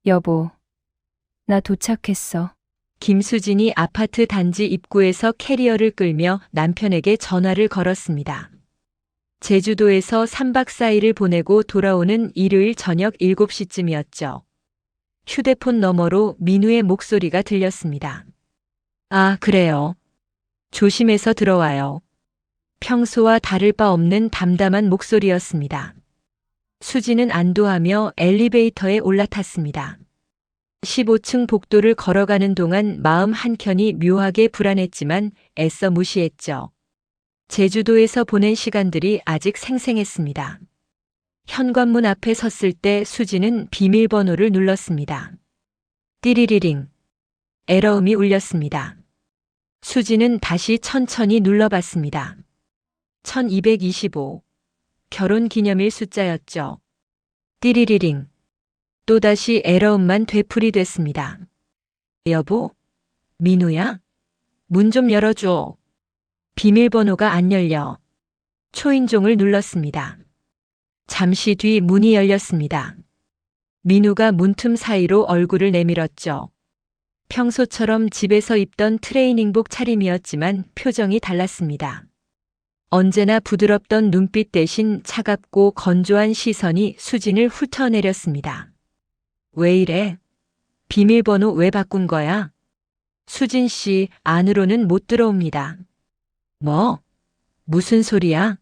여보, 나 도착했어. 김수진이 아파트 단지 입구에서 캐리어를 끌며 남편에게 전화를 걸었습니다. 제주도에서 3박 4일을 보내고 돌아오는 일요일 저녁 7시쯤이었죠. 휴대폰 너머로 민우의 목소리가 들렸습니다. 아, 그래요. 조심해서 들어와요. 평소와 다를 바 없는 담담한 목소리였습니다. 수지는 안도하며 엘리베이터에 올라탔습니다. 15층 복도를 걸어가는 동안 마음 한켠이 묘하게 불안했지만 애써 무시했죠. 제주도에서 보낸 시간들이 아직 생생했습니다. 현관문 앞에 섰을 때 수지는 비밀번호를 눌렀습니다. 띠리리링. 에러음이 울렸습니다. 수지는 다시 천천히 눌러봤습니다. 1225. 결혼기념일 숫자였죠. 띠리리링. 또다시 에러음만 되풀이됐습니다. 여보? 민우야? 문 좀 열어줘. 비밀번호가 안 열려. 초인종을 눌렀습니다. 잠시 뒤 문이 열렸습니다. 민우가 문틈 사이로 얼굴을 내밀었죠. 평소처럼 집에서 입던 트레이닝복 차림이었지만 표정이 달랐습니다. 언제나 부드럽던 눈빛 대신 차갑고 건조한 시선이 수진을 훑어내렸습니다. 왜 이래? 비밀번호 왜 바꾼 거야? 수진 씨, 안으로는 못 들어옵니다. 뭐? 무슨 소리야?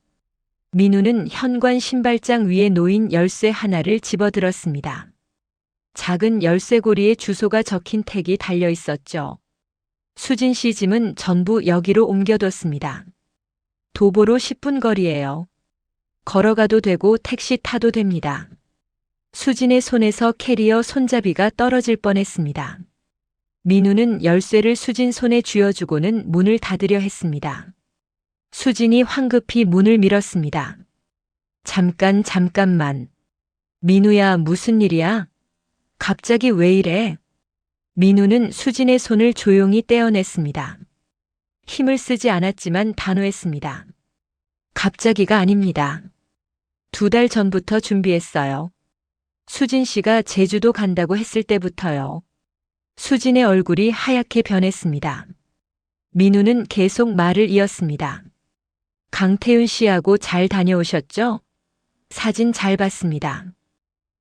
민우는 현관 신발장 위에 놓인 열쇠 하나를 집어들었습니다. 작은 열쇠고리에 주소가 적힌 택이 달려 있었죠. 수진 씨 짐은 전부 여기로 옮겨뒀습니다. 도보로 10분 거리예요. 걸어가도 되고 택시 타도 됩니다. 수진의 손에서 캐리어 손잡이가 떨어질 뻔했습니다. 민우는 열쇠를 수진 손에 쥐어주고는 문을 닫으려 했습니다. 수진이 황급히 문을 밀었습니다. 잠깐만. 민우야, 무슨 일이야? 갑자기 왜 이래? 민우는 수진의 손을 조용히 떼어냈습니다. 힘을 쓰지 않았지만 단호했습니다. 갑자기가 아닙니다. 2달 전부터 준비했어요. 수진 씨가 제주도 간다고 했을 때부터요. 수진의 얼굴이 하얗게 변했습니다. 민우는 계속 말을 이었습니다. 강태윤 씨하고 잘 다녀오셨죠? 사진 잘 봤습니다.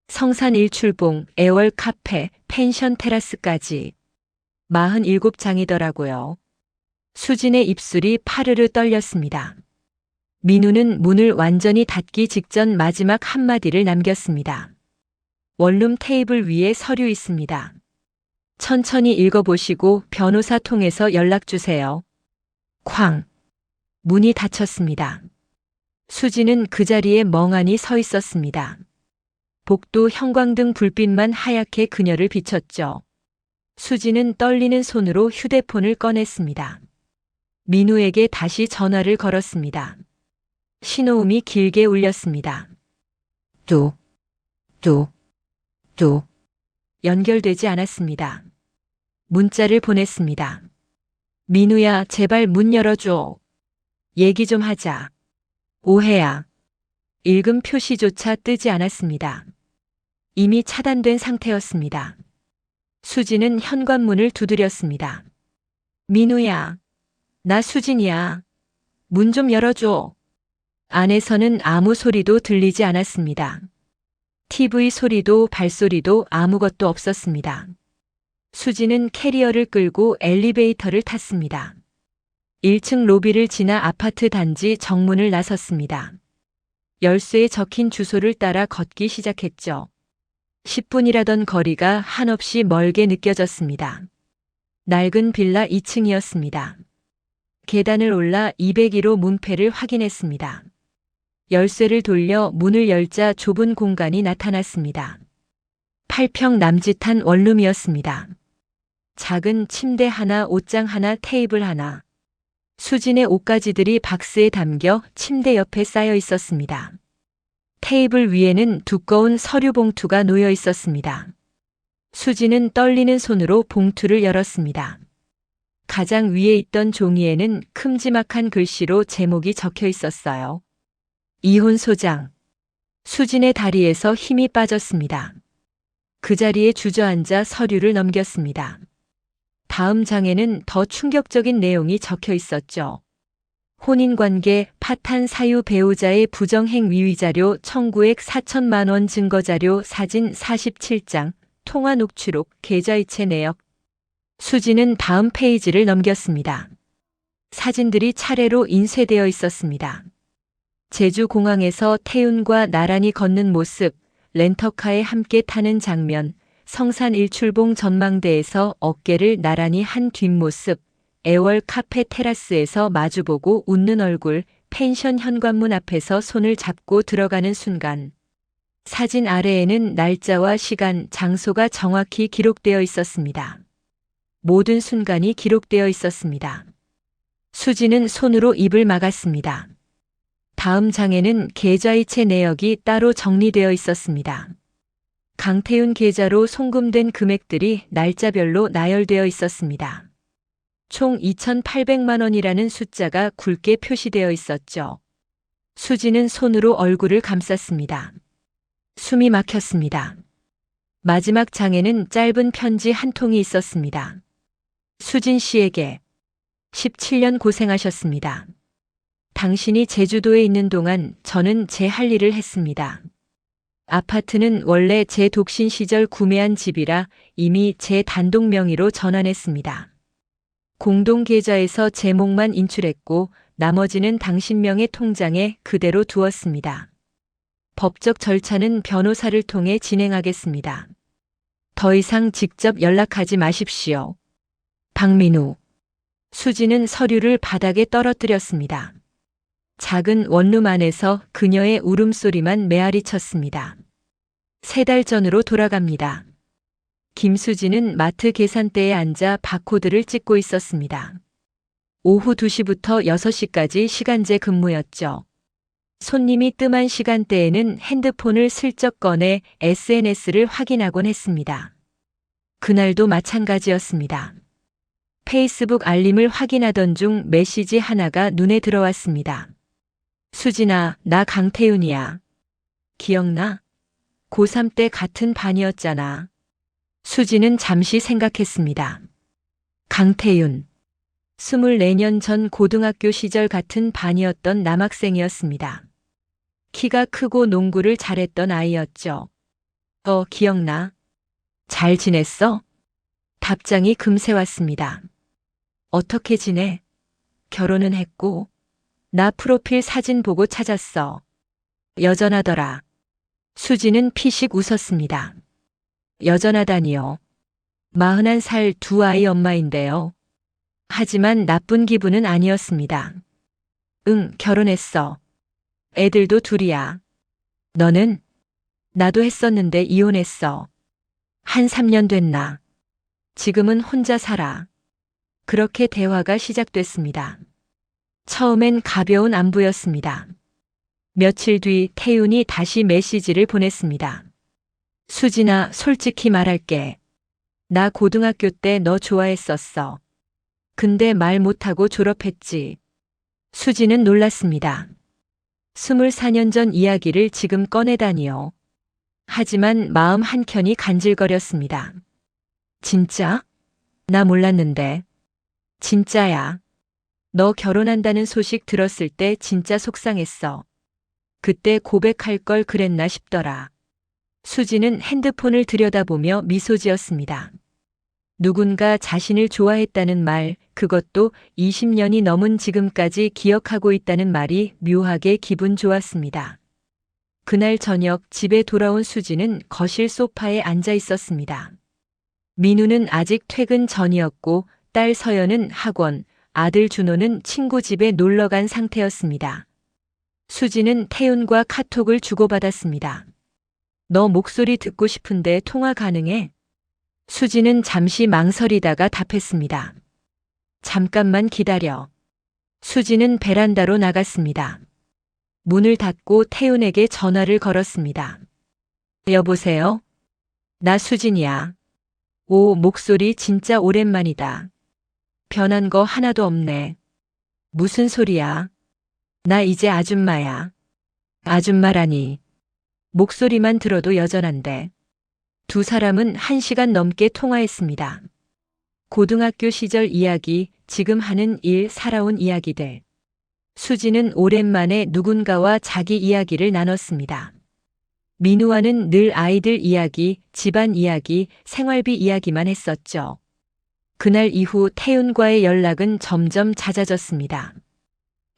성산 일출봉, 애월 카페, 펜션 테라스까지 47장이더라고요. 수진의 입술이 파르르 떨렸습니다. 민우는 문을 완전히 닫기 직전 마지막 한마디를 남겼습니다. 원룸 테이블 위에 서류 있습니다. 천천히 읽어보시고 변호사 통해서 연락주세요. 쾅. 문이 닫혔습니다. 수지는 그 자리에 멍하니 서 있었습니다. 복도 형광등 불빛만 하얗게 그녀를 비췄죠. 수지는 떨리는 손으로 휴대폰을 꺼냈습니다. 민우에게 다시 전화를 걸었습니다. 신호음이 길게 울렸습니다. 또. 연결되지 않았습니다. 문자를 보냈습니다. 민우야, 제발 문 열어줘. 얘기 좀 하자. 오해야. 읽음 표시조차 뜨지 않았습니다. 이미 차단된 상태였습니다. 수지는 현관문을 두드렸습니다. 민우야. 나 수진이야. 문 좀 열어줘. 안에서는 아무 소리도 들리지 않았습니다. TV 소리도 발소리도 아무것도 없었습니다. 수지는 캐리어를 끌고 엘리베이터를 탔습니다. 1층 로비를 지나 아파트 단지 정문을 나섰습니다. 열쇠에 적힌 주소를 따라 걷기 시작했죠. 10분이라던 거리가 한없이 멀게 느껴졌습니다. 낡은 빌라 2층이었습니다. 계단을 올라 201호 문패를 확인했습니다. 열쇠를 돌려 문을 열자 좁은 공간이 나타났습니다. 8평 남짓한 원룸이었습니다. 작은 침대 하나, 옷장 하나, 테이블 하나. 수진의 옷가지들이 박스에 담겨 침대 옆에 쌓여 있었습니다. 테이블 위에는 두꺼운 서류 봉투가 놓여 있었습니다. 수진은 떨리는 손으로 봉투를 열었습니다. 가장 위에 있던 종이에는 큼지막한 글씨로 제목이 적혀 있었어요. 이혼 소장. 수진의 다리에서 힘이 빠졌습니다. 그 자리에 주저앉아 서류를 넘겼습니다. 다음 장에는 더 충격적인 내용이 적혀 있었죠. 혼인관계 파탄 사유 배우자의 부정행 위의자료 청구액 4천만 원 증거자료 사진 47장 통화 녹취록 계좌이체 내역. 수지는 다음 페이지를 넘겼습니다. 사진들이 차례로 인쇄되어 있었습니다. 제주공항에서 태윤과 나란히 걷는 모습, 렌터카에 함께 타는 장면, 성산 일출봉 전망대에서 어깨를 나란히 한 뒷모습, 애월 카페 테라스에서 마주보고 웃는 얼굴, 펜션 현관문 앞에서 손을 잡고 들어가는 순간. 사진 아래에는 날짜와 시간, 장소가 정확히 기록되어 있었습니다. 모든 순간이 기록되어 있었습니다. 수지는 손으로 입을 막았습니다. 다음 장에는 계좌이체 내역이 따로 정리되어 있었습니다. 강태윤 계좌로 송금된 금액들이 날짜별로 나열되어 있었습니다. 총 2,800만 원이라는 숫자가 굵게 표시되어 있었죠. 수지는 손으로 얼굴을 감쌌습니다. 숨이 막혔습니다. 마지막 장에는 짧은 편지 한 통이 있었습니다. 수진 씨에게 17년 고생하셨습니다. 당신이 제주도에 있는 동안 저는 제 할 일을 했습니다. 아파트는 원래 제 독신 시절 구매한 집이라 이미 제 단독 명의로 전환했습니다. 공동계좌에서 제목만 인출했고 나머지는 당신 명의 통장에 그대로 두었습니다. 법적 절차는 변호사를 통해 진행하겠습니다. 더 이상 직접 연락하지 마십시오. 박민우. 수지는 서류를 바닥에 떨어뜨렸습니다. 작은 원룸 안에서 그녀의 울음소리만 메아리 쳤습니다. 3달 전으로 돌아갑니다. 김수지는 마트 계산대에 앉아 바코드를 찍고 있었습니다. 오후 2시부터 6시까지 시간제 근무였죠. 손님이 뜸한 시간대에는 핸드폰을 슬쩍 꺼내 SNS를 확인하곤 했습니다. 그날도 마찬가지였습니다. 페이스북 알림을 확인하던 중 메시지 하나가 눈에 들어왔습니다. 수진아, 나 강태윤이야. 기억나? 고3 때 같은 반이었잖아. 수지는 잠시 생각했습니다. 강태윤. 24년 전 고등학교 시절 같은 반이었던 남학생이었습니다. 키가 크고 농구를 잘했던 아이였죠. 기억나? 잘 지냈어? 답장이 금세 왔습니다. 어떻게 지내? 결혼은 했고, 나 프로필 사진 보고 찾았어. 여전하더라. 수지는 피식 웃었습니다. 여전하다니요. 41살 두 아이 엄마인데요. 하지만 나쁜 기분은 아니었습니다. 응, 결혼했어. 애들도 둘이야. 너는? 나도 했었는데 이혼했어. 한 3년 됐나? 지금은 혼자 살아. 그렇게 대화가 시작됐습니다. 처음엔 가벼운 안부였습니다. 며칠 뒤 태윤이 다시 메시지를 보냈습니다. 수진아, 솔직히 말할게. 나 고등학교 때 너 좋아했었어. 근데 말 못하고 졸업했지. 수지는 놀랐습니다. 24년 전 이야기를 지금 꺼내다니요. 하지만 마음 한켠이 간질거렸습니다. 진짜? 나 몰랐는데. 진짜야. 너 결혼한다는 소식 들었을 때 진짜 속상했어. 그때 고백할 걸 그랬나 싶더라. 수지는 핸드폰을 들여다보며 미소 지었습니다. 누군가 자신을 좋아했다는 말, 그것도 20년이 넘은 지금까지 기억하고 있다는 말이 묘하게 기분 좋았습니다. 그날 저녁 집에 돌아온 수지는 거실 소파에 앉아 있었습니다. 민우는 아직 퇴근 전이었고 딸 서연은 학원, 아들 준호는 친구 집에 놀러 간 상태였습니다. 수지는 태윤과 카톡을 주고받았습니다. 너 목소리 듣고 싶은데 통화 가능해? 수지는 잠시 망설이다가 답했습니다. 잠깐만 기다려. 수지는 베란다로 나갔습니다. 문을 닫고 태윤에게 전화를 걸었습니다. 여보세요? 나 수진이야. 오, 목소리 진짜 오랜만이다. 변한 거 하나도 없네. 무슨 소리야? 나 이제 아줌마야. 아줌마라니. 목소리만 들어도 여전한데. 두 사람은 1시간 넘게 통화했습니다. 고등학교 시절 이야기, 지금 하는 일, 살아온 이야기들. 수지는 오랜만에 누군가와 자기 이야기를 나눴습니다. 민우와는 늘 아이들 이야기, 집안 이야기, 생활비 이야기만 했었죠. 그날 이후 태윤과의 연락은 점점 잦아졌습니다.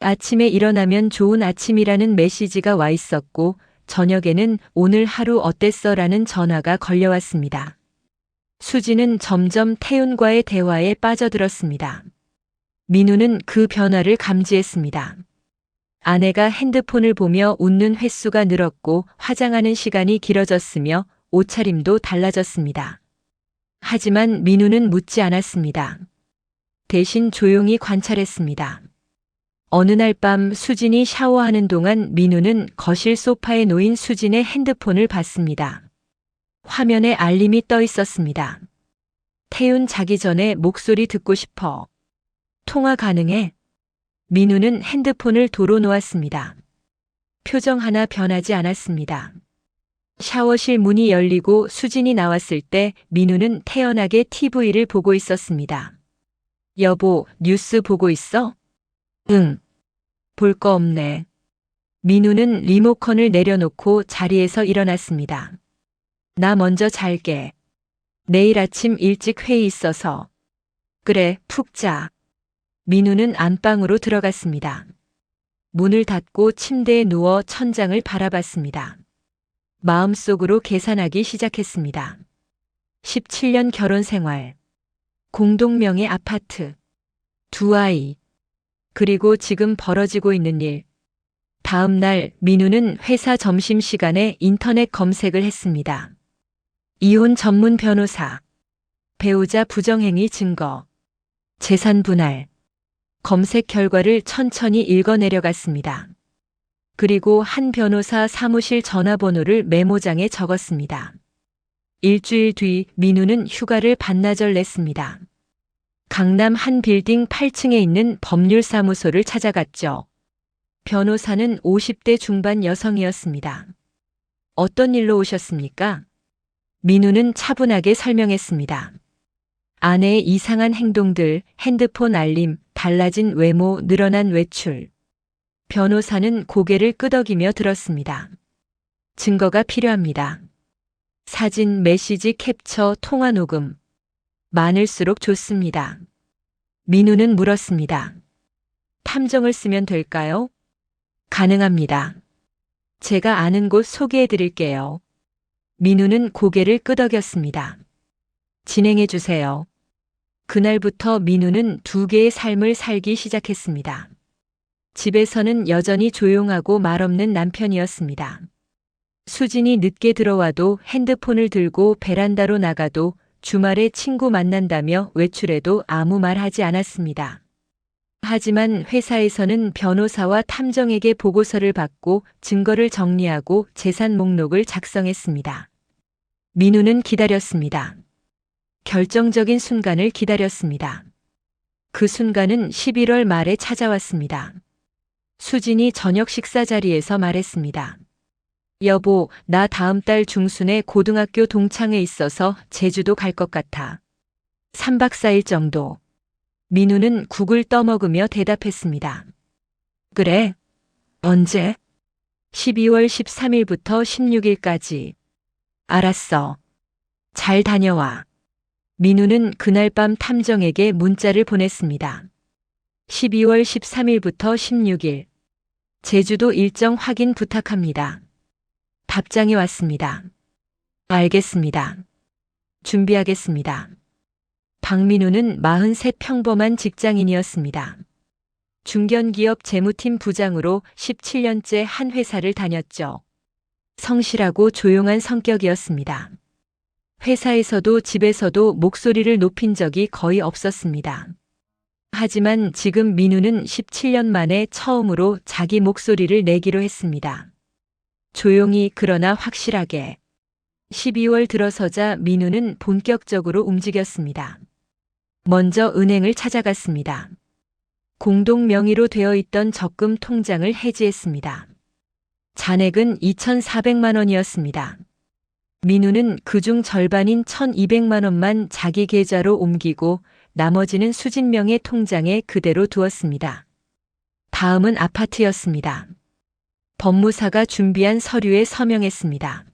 아침에 일어나면 좋은 아침이라는 메시지가 와 있었고, 저녁에는 오늘 하루 어땠어? 라는 전화가 걸려왔습니다. 수지는 점점 태윤과의 대화에 빠져들었습니다. 민우는 그 변화를 감지했습니다. 아내가 핸드폰을 보며 웃는 횟수가 늘었고 화장하는 시간이 길어졌으며 옷차림도 달라졌습니다. 하지만 민우는 묻지 않았습니다. 대신 조용히 관찰했습니다. 어느 날 밤 수진이 샤워하는 동안 민우는 거실 소파에 놓인 수진의 핸드폰을 봤습니다. 화면에 알림이 떠 있었습니다. 태윤 자기 전에 목소리 듣고 싶어. 통화 가능해? 민우는 핸드폰을 도로 놓았습니다. 표정 하나 변하지 않았습니다. 샤워실 문이 열리고 수진이 나왔을 때 민우는 태연하게 TV를 보고 있었습니다. 여보, 뉴스 보고 있어? 응. 볼 거 없네. 민우는 리모컨을 내려놓고 자리에서 일어났습니다. 나 먼저 잘게. 내일 아침 일찍 회의 있어서. 그래, 푹 자. 민우는 안방으로 들어갔습니다. 문을 닫고 침대에 누워 천장을 바라봤습니다. 마음속으로 계산하기 시작했습니다. 17년 결혼 생활, 공동명의 아파트, 두 아이, 그리고 지금 벌어지고 있는 일. 다음 날 민우는 회사 점심시간에 인터넷 검색을 했습니다. 이혼 전문 변호사, 배우자 부정행위 증거, 재산 분할. 검색 결과를 천천히 읽어 내려갔습니다. 그리고 한 변호사 사무실 전화번호를 메모장에 적었습니다. 일주일 뒤 민우는 휴가를 반나절 냈습니다. 강남 한 빌딩 8층에 있는 법률사무소를 찾아갔죠. 변호사는 50대 중반 여성이었습니다. 어떤 일로 오셨습니까? 민우는 차분하게 설명했습니다. 아내의 이상한 행동들, 핸드폰 알림, 달라진 외모, 늘어난 외출. 변호사는 고개를 끄덕이며 들었습니다. 증거가 필요합니다. 사진, 메시지 캡처, 통화 녹음. 많을수록 좋습니다. 민우는 물었습니다. 탐정을 쓰면 될까요? 가능합니다. 제가 아는 곳 소개해 드릴게요. 민우는 고개를 끄덕였습니다. 진행해 주세요. 그날부터 민우는 두 개의 삶을 살기 시작했습니다. 집에서는 여전히 조용하고 말없는 남편이었습니다. 수진이 늦게 들어와도 핸드폰을 들고 베란다로 나가도 주말에 친구 만난다며 외출해도 아무 말 하지 않았습니다. 하지만 회사에서는 변호사와 탐정에게 보고서를 받고 증거를 정리하고 재산 목록을 작성했습니다. 민우는 기다렸습니다. 결정적인 순간을 기다렸습니다. 그 순간은 11월 말에 찾아왔습니다. 수진이 저녁 식사 자리에서 말했습니다. 여보, 나 다음 달 중순에 고등학교 동창회 있어서 제주도 갈 것 같아. 3박 4일 정도. 민우는 국을 떠먹으며 대답했습니다. 그래? 언제? 12월 13일부터 16일까지. 알았어. 잘 다녀와. 민우는 그날 밤 탐정에게 문자를 보냈습니다. 12월 13일부터 16일. 제주도 일정 확인 부탁합니다. 답장이 왔습니다. 알겠습니다. 준비하겠습니다. 박민우는 43 평범한 직장인이었습니다. 중견기업 재무팀 부장으로 17년째 한 회사를 다녔죠. 성실하고 조용한 성격이었습니다. 회사에서도 집에서도 목소리를 높인 적이 거의 없었습니다. 하지만 지금 민우는 17년 만에 처음으로 자기 목소리를 내기로 했습니다. 조용히 그러나 확실하게. 12월 들어서자 민우는 본격적으로 움직였습니다. 먼저 은행을 찾아갔습니다. 공동 명의로 되어 있던 적금 통장을 해지했습니다. 잔액은 2,400만 원이었습니다. 민우는 그중 절반인 1,200만 원만 자기 계좌로 옮기고 나머지는 수진 명의 통장에 그대로 두었습니다. 다음은 아파트였습니다. 법무사가 준비한 서류에 서명했습니다.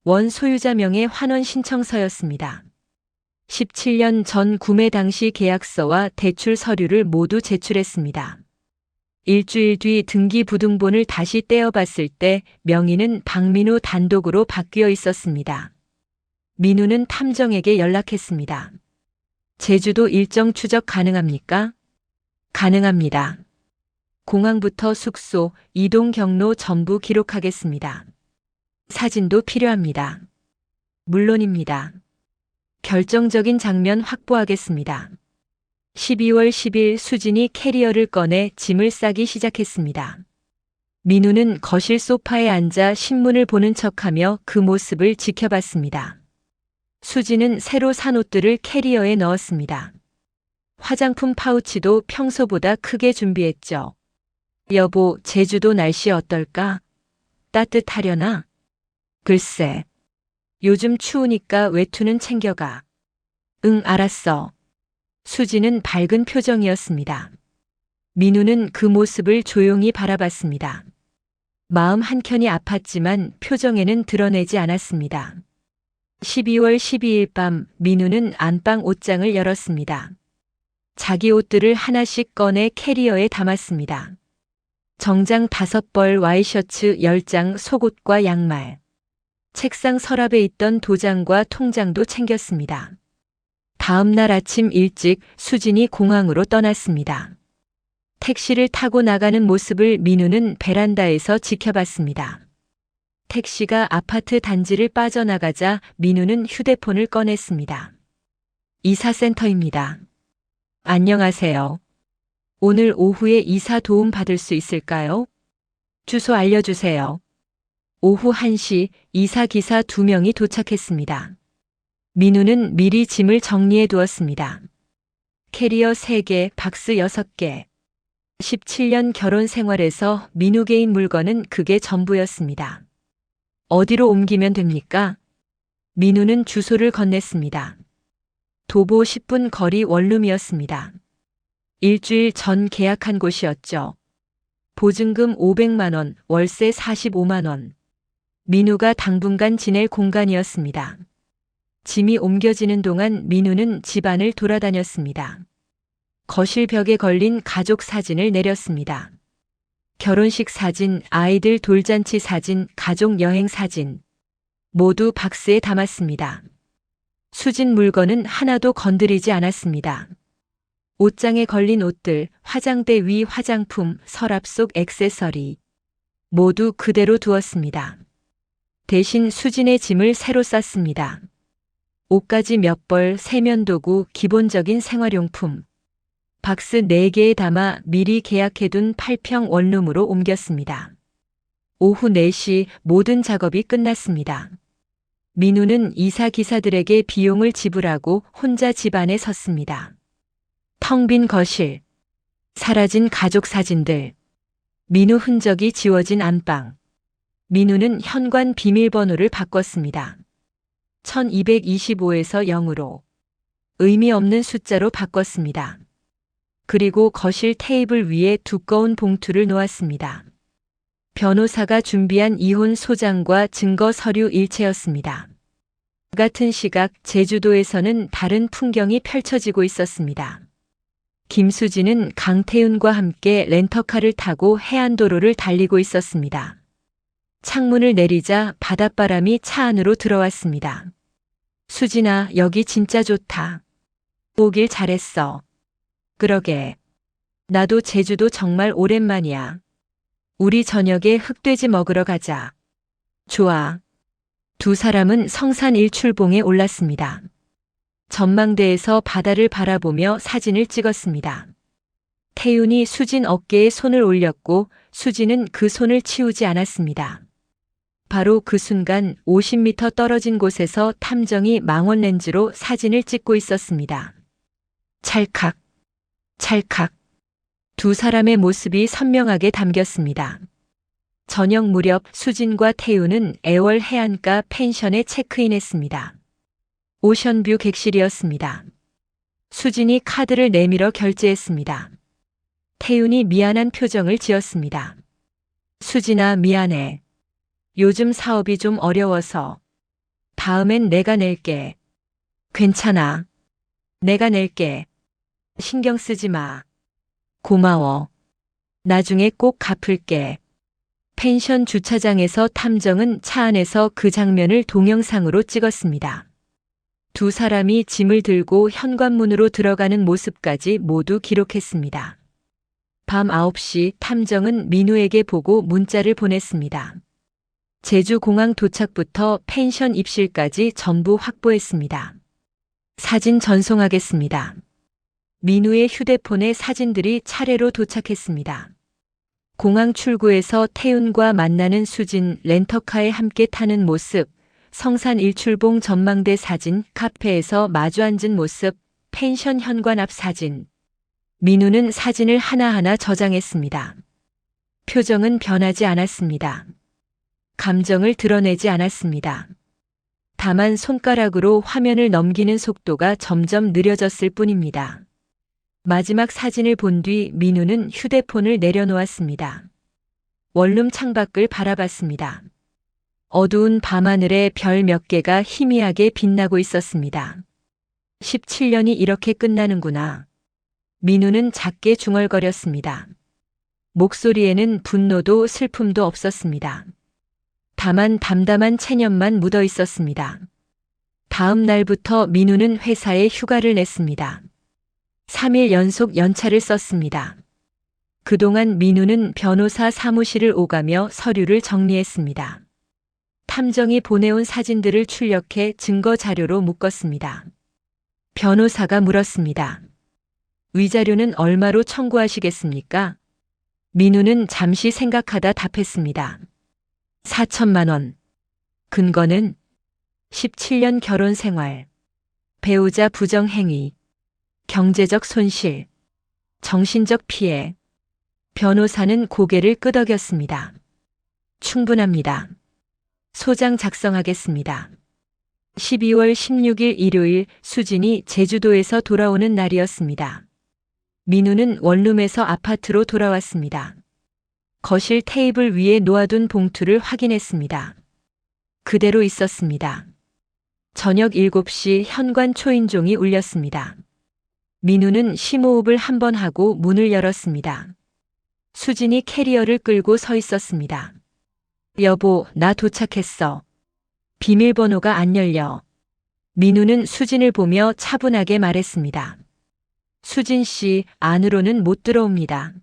원 소유자 명의 환원 신청서였습니다. 17년 전 구매 당시 계약서와 대출 서류를 모두 제출했습니다. 일주일 뒤 등기부등본을 다시 떼어봤을 때 명의는 박민우 단독으로 바뀌어 있었습니다. 민우는 탐정에게 연락했습니다. 제주도 일정 추적 가능합니까? 가능합니다. 공항부터 숙소, 이동 경로 전부 기록하겠습니다. 사진도 필요합니다. 물론입니다. 결정적인 장면 확보하겠습니다. 12월 10일 수진이 캐리어를 꺼내 짐을 싸기 시작했습니다. 민우는 거실 소파에 앉아 신문을 보는 척하며 그 모습을 지켜봤습니다. 수진은 새로 산 옷들을 캐리어에 넣었습니다. 화장품 파우치도 평소보다 크게 준비했죠. 여보, 제주도 날씨 어떨까? 따뜻하려나? 글쎄. 요즘 추우니까 외투는 챙겨가. 응, 알았어. 수지는 밝은 표정이었습니다. 민우는 그 모습을 조용히 바라봤습니다. 마음 한켠이 아팠지만 표정에는 드러내지 않았습니다. 12월 12일 밤 민우는 안방 옷장을 열었습니다. 자기 옷들을 하나씩 꺼내 캐리어에 담았습니다. 정장 5벌, 와이셔츠 10장, 속옷과 양말. 책상 서랍에 있던 도장과 통장도 챙겼습니다. 다음 날 아침 일찍 수진이 공항으로 떠났습니다. 택시를 타고 나가는 모습을 민우는 베란다에서 지켜봤습니다. 택시가 아파트 단지를 빠져나가자 민우는 휴대폰을 꺼냈습니다. 이사센터입니다. 안녕하세요. 오늘 오후에 이사 도움 받을 수 있을까요? 주소 알려주세요. 오후 1시 이사기사 2명이 도착했습니다. 민우는 미리 짐을 정리해 두었습니다. 캐리어 3개, 박스 6개. 17년 결혼 생활에서 민우계인 물건은 그게 전부였습니다. 어디로 옮기면 됩니까? 민우는 주소를 건넸습니다. 도보 10분 거리 원룸이었습니다. 일주일 전 계약한 곳이었죠. 보증금 500만 원, 월세 45만 원. 민우가 당분간 지낼 공간이었습니다. 짐이 옮겨지는 동안 민우는 집안을 돌아다녔습니다. 거실 벽에 걸린 가족 사진을 내렸습니다. 결혼식 사진, 아이들 돌잔치 사진, 가족 여행 사진. 모두 박스에 담았습니다. 수진 물건은 하나도 건드리지 않았습니다. 옷장에 걸린 옷들, 화장대 위 화장품, 서랍 속 액세서리. 모두 그대로 두었습니다. 대신 수진의 짐을 새로 쌌습니다. 옷가지 몇 벌, 세면도구, 기본적인 생활용품. 박스 4개에 담아 미리 계약해둔 8평 원룸으로 옮겼습니다. 오후 4시 모든 작업이 끝났습니다. 민우는 이사기사들에게 비용을 지불하고 혼자 집안에 섰습니다. 텅 빈 거실, 사라진 가족 사진들, 민우 흔적이 지워진 안방. 민우는 현관 비밀번호를 바꿨습니다. 1225에서 0으로 의미 없는 숫자로 바꿨습니다. 그리고 거실 테이블 위에 두꺼운 봉투를 놓았습니다. 변호사가 준비한 이혼 소장과 증거 서류 일체였습니다. 같은 시각 제주도에서는 다른 풍경이 펼쳐지고 있었습니다. 김수진은 강태윤과 함께 렌터카를 타고 해안도로를 달리고 있었습니다. 창문을 내리자 바닷바람이 차 안으로 들어왔습니다. 수진아, 여기 진짜 좋다. 오길 잘했어. 그러게. 나도 제주도 정말 오랜만이야. 우리 저녁에 흑돼지 먹으러 가자. 좋아. 두 사람은 성산 일출봉에 올랐습니다. 전망대에서 바다를 바라보며 사진을 찍었습니다. 태윤이 수진 어깨에 손을 올렸고 수진은 그 손을 치우지 않았습니다. 바로 그 순간 50m 떨어진 곳에서 탐정이 망원 렌즈로 사진을 찍고 있었습니다. 찰칵, 찰칵. 두 사람의 모습이 선명하게 담겼습니다. 저녁 무렵 수진과 태우는 애월 해안가 펜션에 체크인했습니다. 오션뷰 객실이었습니다. 수진이 카드를 내밀어 결제했습니다. 태윤이 미안한 표정을 지었습니다. 수진아, 미안해. 요즘 사업이 좀 어려워서. 다음엔 내가 낼게. 괜찮아. 내가 낼게. 신경 쓰지 마. 고마워. 나중에 꼭 갚을게. 펜션 주차장에서 탐정은 차 안에서 그 장면을 동영상으로 찍었습니다. 두 사람이 짐을 들고 현관문으로 들어가는 모습까지 모두 기록했습니다. 밤 9시 탐정은 민우에게 보고 문자를 보냈습니다. 제주공항 도착부터 펜션 입실까지 전부 확보했습니다. 사진 전송하겠습니다. 민우의 휴대폰에 사진들이 차례로 도착했습니다. 공항 출구에서 태윤과 만나는 수진, 렌터카에 함께 타는 모습, 성산 일출봉 전망대 사진, 카페에서 마주 앉은 모습, 펜션 현관 앞 사진. 민우는 사진을 하나하나 저장했습니다. 표정은 변하지 않았습니다. 감정을 드러내지 않았습니다. 다만 손가락으로 화면을 넘기는 속도가 점점 느려졌을 뿐입니다. 마지막 사진을 본 뒤 민우는 휴대폰을 내려놓았습니다. 원룸 창밖을 바라봤습니다. 어두운 밤하늘에 별 몇 개가 희미하게 빛나고 있었습니다. 17년이 이렇게 끝나는구나. 민우는 작게 중얼거렸습니다. 목소리에는 분노도 슬픔도 없었습니다. 다만 담담한 체념만 묻어 있었습니다. 다음 날부터 민우는 회사에 휴가를 냈습니다. 3일 연속 연차를 썼습니다. 그동안 민우는 변호사 사무실을 오가며 서류를 정리했습니다. 탐정이 보내온 사진들을 출력해 증거 자료로 묶었습니다. 변호사가 물었습니다. 위자료는 얼마로 청구하시겠습니까? 민우는 잠시 생각하다 답했습니다. 4천만 원. 근거는 17년 결혼 생활, 배우자 부정행위, 경제적 손실, 정신적 피해. 변호사는 고개를 끄덕였습니다. 충분합니다. 소장 작성하겠습니다. 12월 16일 일요일 수진이 제주도에서 돌아오는 날이었습니다. 민우는 원룸에서 아파트로 돌아왔습니다. 거실 테이블 위에 놓아둔 봉투를 확인했습니다. 그대로 있었습니다. 저녁 7시 현관 초인종이 울렸습니다. 민우는 심호흡을 한 번 하고 문을 열었습니다. 수진이 캐리어를 끌고 서 있었습니다. 여보, 나 도착했어. 비밀번호가 안 열려. 민우는 수진을 보며 차분하게 말했습니다. 수진 씨, 안으로는 못 들어옵니다.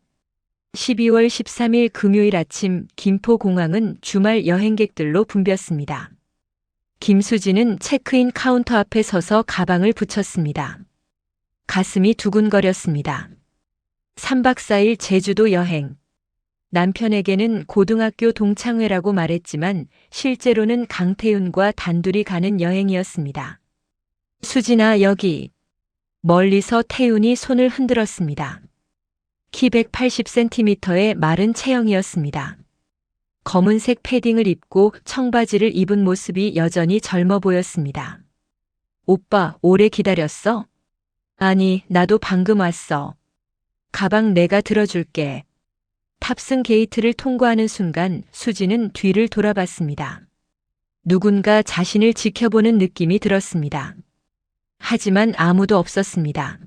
12월 13일 금요일 아침 김포공항은 주말 여행객들로 붐볐습니다. 김수진은 체크인 카운터 앞에 서서 가방을 붙였습니다. 가슴이 두근거렸습니다. 3박 4일 제주도 여행. 남편에게는 고등학교 동창회라고 말했지만 실제로는 강태윤과 단둘이 가는 여행이었습니다. 수진아, 여기. 멀리서 태윤이 손을 흔들었습니다. 키 180cm의 마른 체형이었습니다. 검은색 패딩을 입고 청바지를 입은 모습이 여전히 젊어 보였습니다. 오빠, 오래 기다렸어? 아니, 나도 방금 왔어. 가방 내가 들어줄게. 탑승 게이트를 통과하는 순간 수진은 뒤를 돌아봤습니다. 누군가 자신을 지켜보는 느낌이 들었습니다. 하지만 아무도 없었습니다.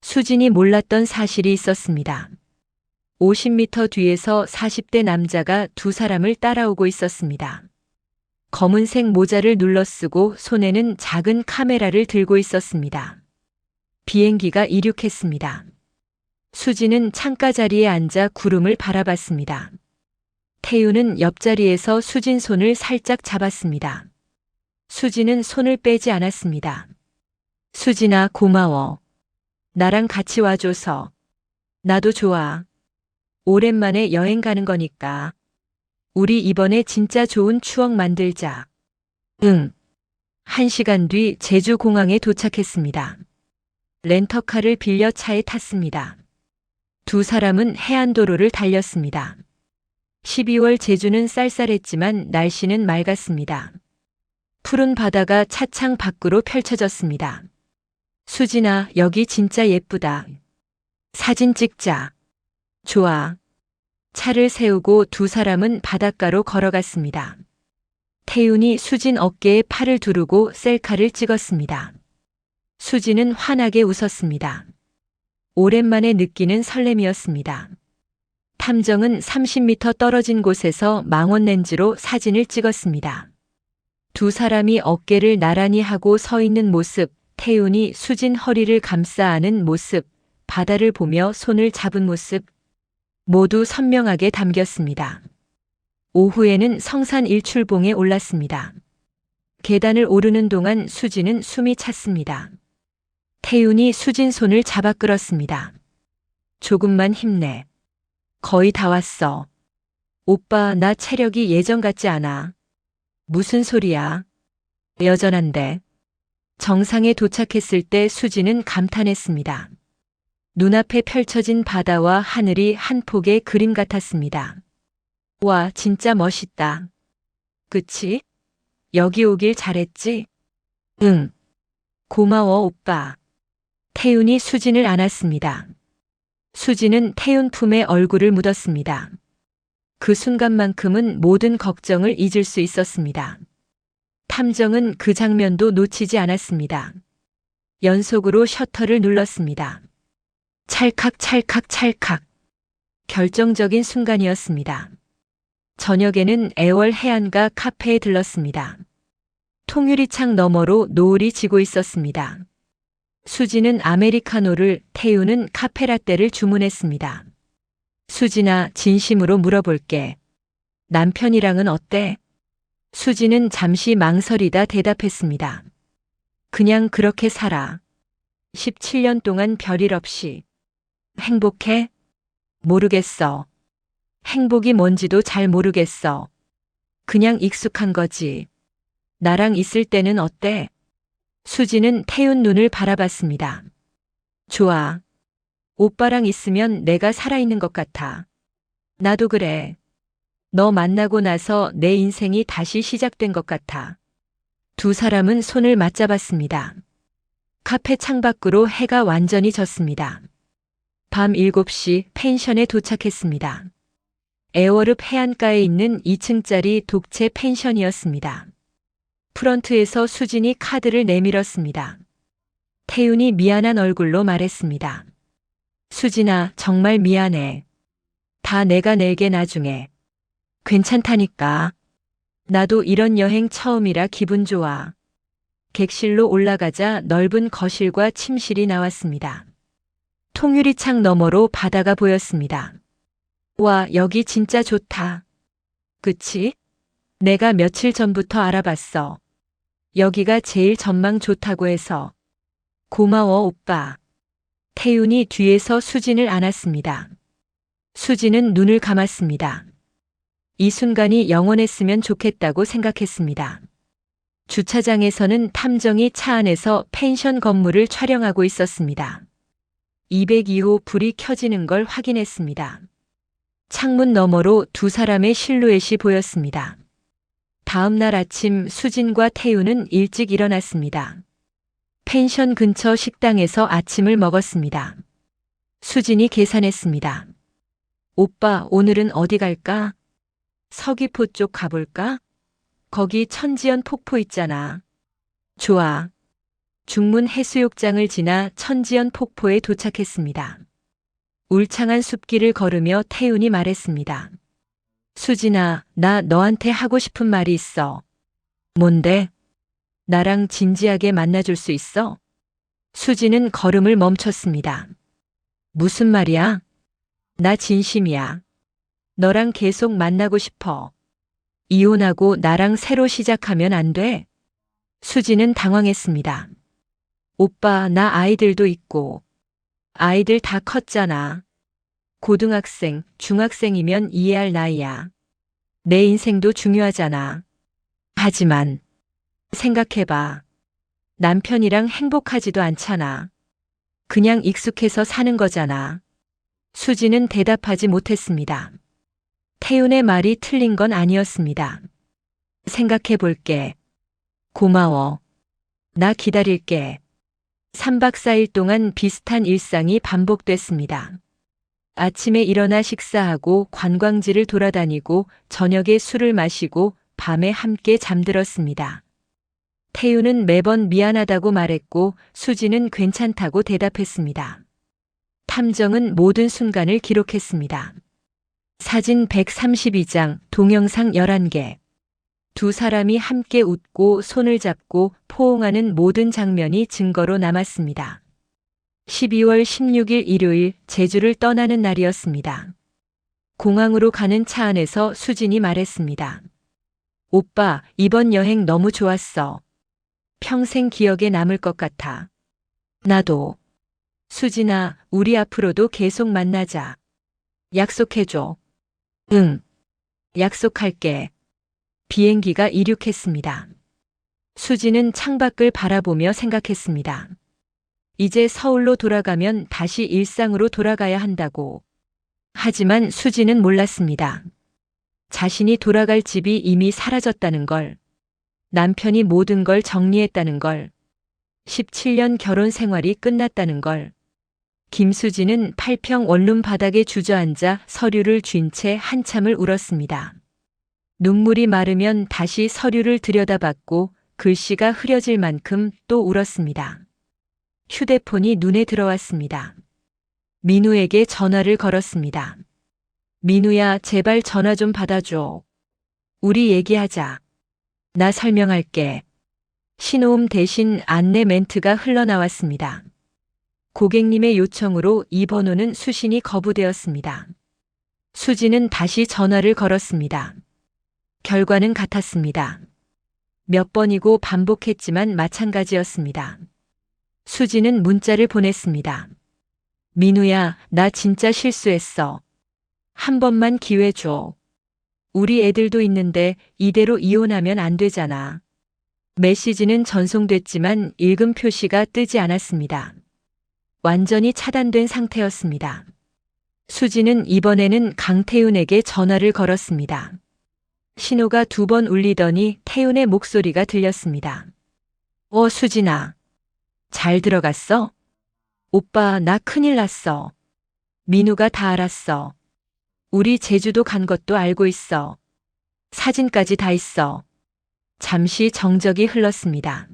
수진이 몰랐던 사실이 있었습니다. 50m 뒤에서 40대 남자가 두 사람을 따라오고 있었습니다. 검은색 모자를 눌러쓰고 손에는 작은 카메라를 들고 있었습니다. 비행기가 이륙했습니다. 수진은 창가 자리에 앉아 구름을 바라봤습니다. 태윤은 옆자리에서 수진 손을 살짝 잡았습니다. 수진은 손을 빼지 않았습니다. 수진아, 고마워. 나랑 같이 와줘서. 나도 좋아. 오랜만에 여행 가는 거니까. 우리 이번에 진짜 좋은 추억 만들자. 응. 1시간 뒤 제주공항에 도착했습니다. 렌터카를 빌려 차에 탔습니다. 두 사람은 해안도로를 달렸습니다. 12월 제주는 쌀쌀했지만 날씨는 맑았습니다. 푸른 바다가 차창 밖으로 펼쳐졌습니다. 수진아, 여기 진짜 예쁘다. 사진 찍자. 좋아. 차를 세우고 두 사람은 바닷가로 걸어갔습니다. 태윤이 수진 어깨에 팔을 두르고 셀카를 찍었습니다. 수진은 환하게 웃었습니다. 오랜만에 느끼는 설렘이었습니다. 탐정은 30m 떨어진 곳에서 망원 렌즈로 사진을 찍었습니다. 두 사람이 어깨를 나란히 하고 서 있는 모습, 태윤이 수진 허리를 감싸 안은 모습, 바다를 보며 손을 잡은 모습, 모두 선명하게 담겼습니다. 오후에는 성산 일출봉에 올랐습니다. 계단을 오르는 동안 수진은 숨이 찼습니다. 태윤이 수진 손을 잡아 끌었습니다. 조금만 힘내. 거의 다 왔어. 오빠, 나 체력이 예전 같지 않아. 무슨 소리야? 여전한데. 정상에 도착했을 때 수진은 감탄했습니다. 눈앞에 펼쳐진 바다와 하늘이 한 폭의 그림 같았습니다. 와, 진짜 멋있다. 그치? 여기 오길 잘했지? 응. 고마워, 오빠. 태윤이 수진을 안았습니다. 수진은 태윤 품에 얼굴을 묻었습니다. 그 순간만큼은 모든 걱정을 잊을 수 있었습니다. 탐정은 그 장면도 놓치지 않았습니다. 연속으로 셔터를 눌렀습니다. 찰칵 찰칵 찰칵. 결정적인 순간이었습니다. 저녁에는 애월 해안가 카페에 들렀습니다. 통유리창 너머로 노을이 지고 있었습니다. 수진은 아메리카노를, 태윤은 카페라떼를 주문했습니다. 수진아, 진심으로 물어볼게. 남편이랑은 어때? 수진은 잠시 망설이다 대답했습니다. 그냥 그렇게 살아. 17년 동안 별일 없이. 행복해? 모르겠어. 행복이 뭔지도 잘 모르겠어. 그냥 익숙한 거지. 나랑 있을 때는 어때? 수진은 태윤 눈을 바라봤습니다. 좋아. 오빠랑 있으면 내가 살아있는 것 같아. 나도 그래. 너 만나고 나서 내 인생이 다시 시작된 것 같아. 두 사람은 손을 맞잡았습니다. 카페 창밖으로 해가 완전히 졌습니다. 밤 7시 펜션에 도착했습니다. 애월읍 해안가에 있는 2층짜리 독채 펜션이었습니다. 프런트에서 수진이 카드를 내밀었습니다. 태윤이 미안한 얼굴로 말했습니다. 수진아, 정말 미안해. 다 내가 낼게 나중에. 괜찮다니까. 나도 이런 여행 처음이라 기분 좋아. 객실로 올라가자 넓은 거실과 침실이 나왔습니다. 통유리창 너머로 바다가 보였습니다. 와, 여기 진짜 좋다. 그치? 내가 며칠 전부터 알아봤어. 여기가 제일 전망 좋다고 해서. 고마워, 오빠. 태윤이 뒤에서 수진을 안았습니다. 수진은 눈을 감았습니다. 이 순간이 영원했으면 좋겠다고 생각했습니다. 주차장에서는 탐정이 차 안에서 펜션 건물을 촬영하고 있었습니다. 202호 불이 켜지는 걸 확인했습니다. 창문 너머로 두 사람의 실루엣이 보였습니다. 다음 날 아침 수진과 태윤은 일찍 일어났습니다. 펜션 근처 식당에서 아침을 먹었습니다. 수진이 계산했습니다. 오빠, 오늘은 어디 갈까? 서귀포 쪽 가볼까? 거기 천지연 폭포 있잖아. 좋아. 중문 해수욕장을 지나 천지연 폭포에 도착했습니다. 울창한 숲길을 걸으며 태윤이 말했습니다. 수진아, 나 너한테 하고 싶은 말이 있어. 뭔데? 나랑 진지하게 만나줄 수 있어? 수진은 걸음을 멈췄습니다. 무슨 말이야? 나 진심이야. 너랑 계속 만나고 싶어. 이혼하고 나랑 새로 시작하면 안 돼? 수진은 당황했습니다. 오빠, 나 아이들도 있고. 아이들 다 컸잖아. 고등학생, 중학생이면 이해할 나이야. 내 인생도 중요하잖아. 하지만 생각해봐. 남편이랑 행복하지도 않잖아. 그냥 익숙해서 사는 거잖아. 수지는 대답하지 못했습니다. 태윤의 말이 틀린 건 아니었습니다. 생각해 볼게. 고마워. 나 기다릴게. 3박 4일 동안 비슷한 일상이 반복됐습니다. 아침에 일어나 식사하고 관광지를 돌아다니고 저녁에 술을 마시고 밤에 함께 잠들었습니다. 태윤은 매번 미안하다고 말했고 수지는 괜찮다고 대답했습니다. 탐정은 모든 순간을 기록했습니다. 사진 132장, 동영상 11개. 두 사람이 함께 웃고 손을 잡고 포옹하는 모든 장면이 증거로 남았습니다. 12월 16일 일요일 제주를 떠나는 날이었습니다. 공항으로 가는 차 안에서 수진이 말했습니다. 오빠, 이번 여행 너무 좋았어. 평생 기억에 남을 것 같아. 나도. 수진아, 우리 앞으로도 계속 만나자. 약속해줘. 응. 약속할게. 비행기가 이륙했습니다. 수지는 창밖을 바라보며 생각했습니다. 이제 서울로 돌아가면 다시 일상으로 돌아가야 한다고. 하지만 수지는 몰랐습니다. 자신이 돌아갈 집이 이미 사라졌다는 걸. 남편이 모든 걸 정리했다는 걸. 17년 결혼 생활이 끝났다는 걸. 김수지는 8평 원룸 바닥에 주저앉아 서류를 쥔 채 한참을 울었습니다. 눈물이 마르면 다시 서류를 들여다봤고 글씨가 흐려질 만큼 또 울었습니다. 휴대폰이 눈에 들어왔습니다. 민우에게 전화를 걸었습니다. 민우야, 제발 전화 좀 받아줘. 우리 얘기하자. 나 설명할게. 신호음 대신 안내 멘트가 흘러나왔습니다. 고객님의 요청으로 이 번호는 수신이 거부되었습니다. 수지는 다시 전화를 걸었습니다. 결과는 같았습니다. 몇 번이고 반복했지만 마찬가지였습니다. 수지는 문자를 보냈습니다. 민우야, 나 진짜 실수했어. 한 번만 기회 줘. 우리 애들도 있는데 이대로 이혼하면 안 되잖아. 메시지는 전송됐지만 읽음 표시가 뜨지 않았습니다. 완전히 차단된 상태였습니다. 수지는 이번에는 강태윤에게 전화를 걸었습니다. 신호가 2번 울리더니 태윤의 목소리가 들렸습니다. 수진아. 잘 들어갔어? 오빠, 나 큰일 났어. 민우가 다 알았어. 우리 제주도 간 것도 알고 있어. 사진까지 다 있어. 잠시 정적이 흘렀습니다.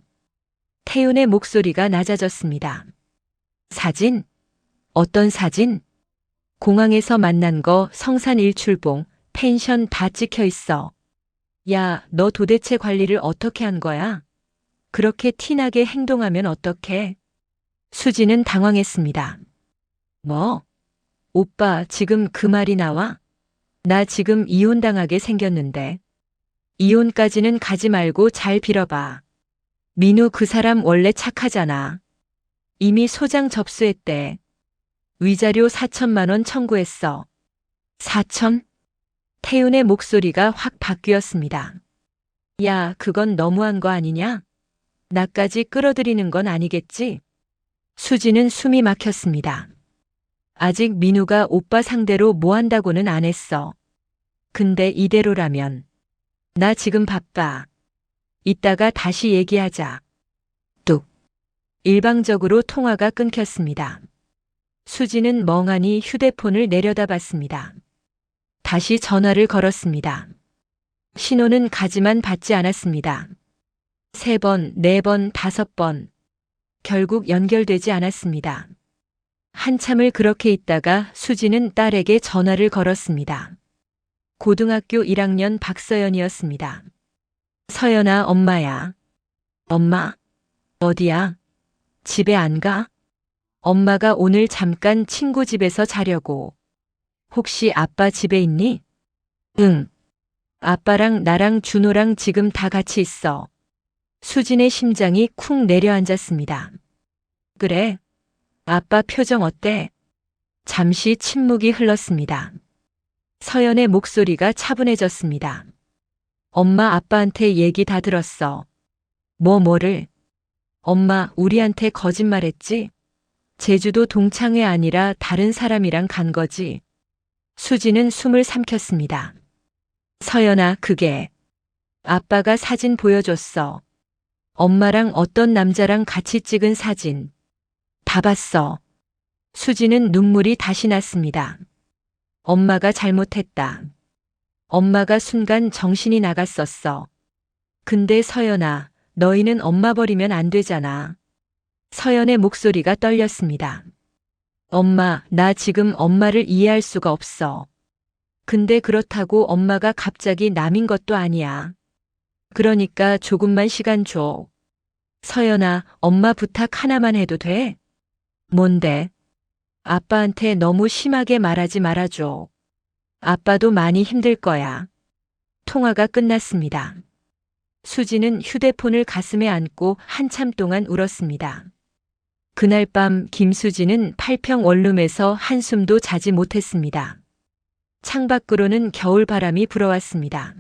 태윤의 목소리가 낮아졌습니다. 사진? 어떤 사진? 공항에서 만난 거, 성산 일출봉, 펜션 다 찍혀 있어. 야, 너 도대체 관리를 어떻게 한 거야? 그렇게 티나게 행동하면 어떡해? 수지는 당황했습니다. 뭐? 오빠, 지금 그 말이 나와? 나 지금 이혼당하게 생겼는데. 이혼까지는 가지 말고 잘 빌어봐. 민우 그 사람 원래 착하잖아. 이미 소장 접수했대. 위자료 4천만 원 청구했어. 4천? 태윤의 목소리가 확 바뀌었습니다. 야, 그건 너무한 거 아니냐? 나까지 끌어들이는 건 아니겠지? 수지는 숨이 막혔습니다. 아직 민우가 오빠 상대로 뭐 한다고는 안 했어. 근데 이대로라면. 나 지금 바빠. 이따가 다시 얘기하자. 뚝. 일방적으로 통화가 끊겼습니다. 수지는 멍하니 휴대폰을 내려다봤습니다. 다시 전화를 걸었습니다. 신호는 가지만 받지 않았습니다. 3번, 4번, 5번. 결국 연결되지 않았습니다. 한참을 그렇게 있다가 수지는 딸에게 전화를 걸었습니다. 고등학교 1학년 박서연이었습니다. 서연아, 엄마야. 엄마? 어디야? 집에 안 가? 엄마가 오늘 잠깐 친구 집에서 자려고. 혹시 아빠 집에 있니? 응. 아빠랑 나랑 준호랑 지금 다 같이 있어. 수진의 심장이 쿵 내려앉았습니다. 그래? 아빠 표정 어때? 잠시 침묵이 흘렀습니다. 서연의 목소리가 차분해졌습니다. 엄마 아빠한테 얘기 다 들었어. 뭐를? 엄마 우리한테 거짓말했지? 제주도 동창회 아니라 다른 사람이랑 간 거지. 수지는 숨을 삼켰습니다. 서연아, 그게 아빠가 사진 보여줬어. 엄마랑 어떤 남자랑 같이 찍은 사진. 다 봤어. 수지는 눈물이 다시 났습니다. 엄마가 잘못했다. 엄마가 순간 정신이 나갔었어. 근데 서연아, 너희는 엄마 버리면 안 되잖아. 서연의 목소리가 떨렸습니다. 엄마, 나 지금 엄마를 이해할 수가 없어. 근데 그렇다고 엄마가 갑자기 남인 것도 아니야. 그러니까 조금만 시간 줘. 서연아, 엄마 부탁 하나만 해도 돼? 뭔데? 아빠한테 너무 심하게 말하지 말아줘. 아빠도 많이 힘들 거야. 통화가 끝났습니다. 수지는 휴대폰을 가슴에 안고 한참 동안 울었습니다. 그날 밤 김수지는 팔평 원룸에서 한숨도 자지 못했습니다. 창밖으로는 겨울바람이 불어왔습니다.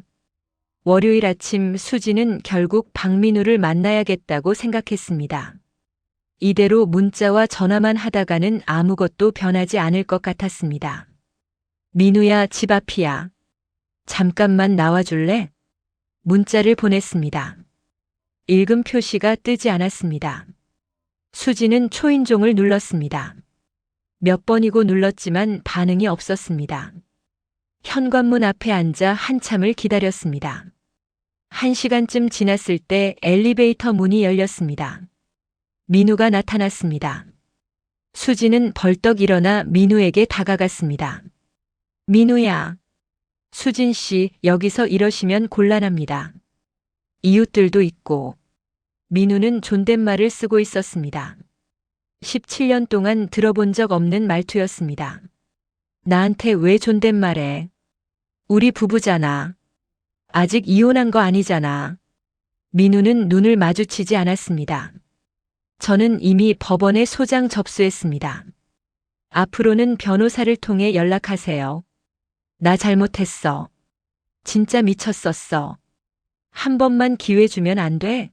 월요일 아침 수지는 결국 박민우를 만나야겠다고 생각했습니다. 이대로 문자와 전화만 하다가는 아무것도 변하지 않을 것 같았습니다. 민우야, 집 앞이야. 잠깐만 나와줄래? 문자를 보냈습니다. 읽음 표시가 뜨지 않았습니다. 수지는 초인종을 눌렀습니다. 몇 번이고 눌렀지만 반응이 없었습니다. 현관문 앞에 앉아 한참을 기다렸습니다. 1시간쯤 지났을 때 엘리베이터 문이 열렸습니다. 민우가 나타났습니다. 수지는 벌떡 일어나 민우에게 다가갔습니다. 민우야. 수진 씨, 여기서 이러시면 곤란합니다. 이웃들도 있고. 민우는 존댓말을 쓰고 있었습니다. 17년 동안 들어본 적 없는 말투였습니다. 나한테 왜 존댓말해? 우리 부부잖아. 아직 이혼한 거 아니잖아. 민우는 눈을 마주치지 않았습니다. 저는 이미 법원에 소장 접수했습니다. 앞으로는 변호사를 통해 연락하세요. 나 잘못했어. 진짜 미쳤었어. 한 번만 기회 주면 안 돼?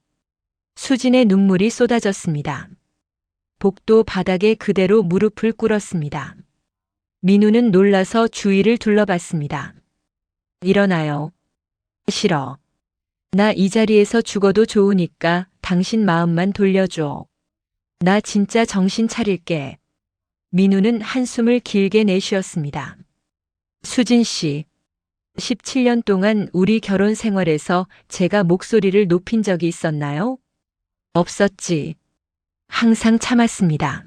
수진의 눈물이 쏟아졌습니다. 복도 바닥에 그대로 무릎을 꿇었습니다. 민우는 놀라서 주위를 둘러봤습니다. 일어나요. 싫어. 나 이 자리에서 죽어도 좋으니까 당신 마음만 돌려줘. 나 진짜 정신 차릴게. 민우는 한숨을 길게 내쉬었습니다. 수진 씨, 17년 동안 우리 결혼 생활에서 제가 목소리를 높인 적이 있었나요? 없었지. 항상 참았습니다.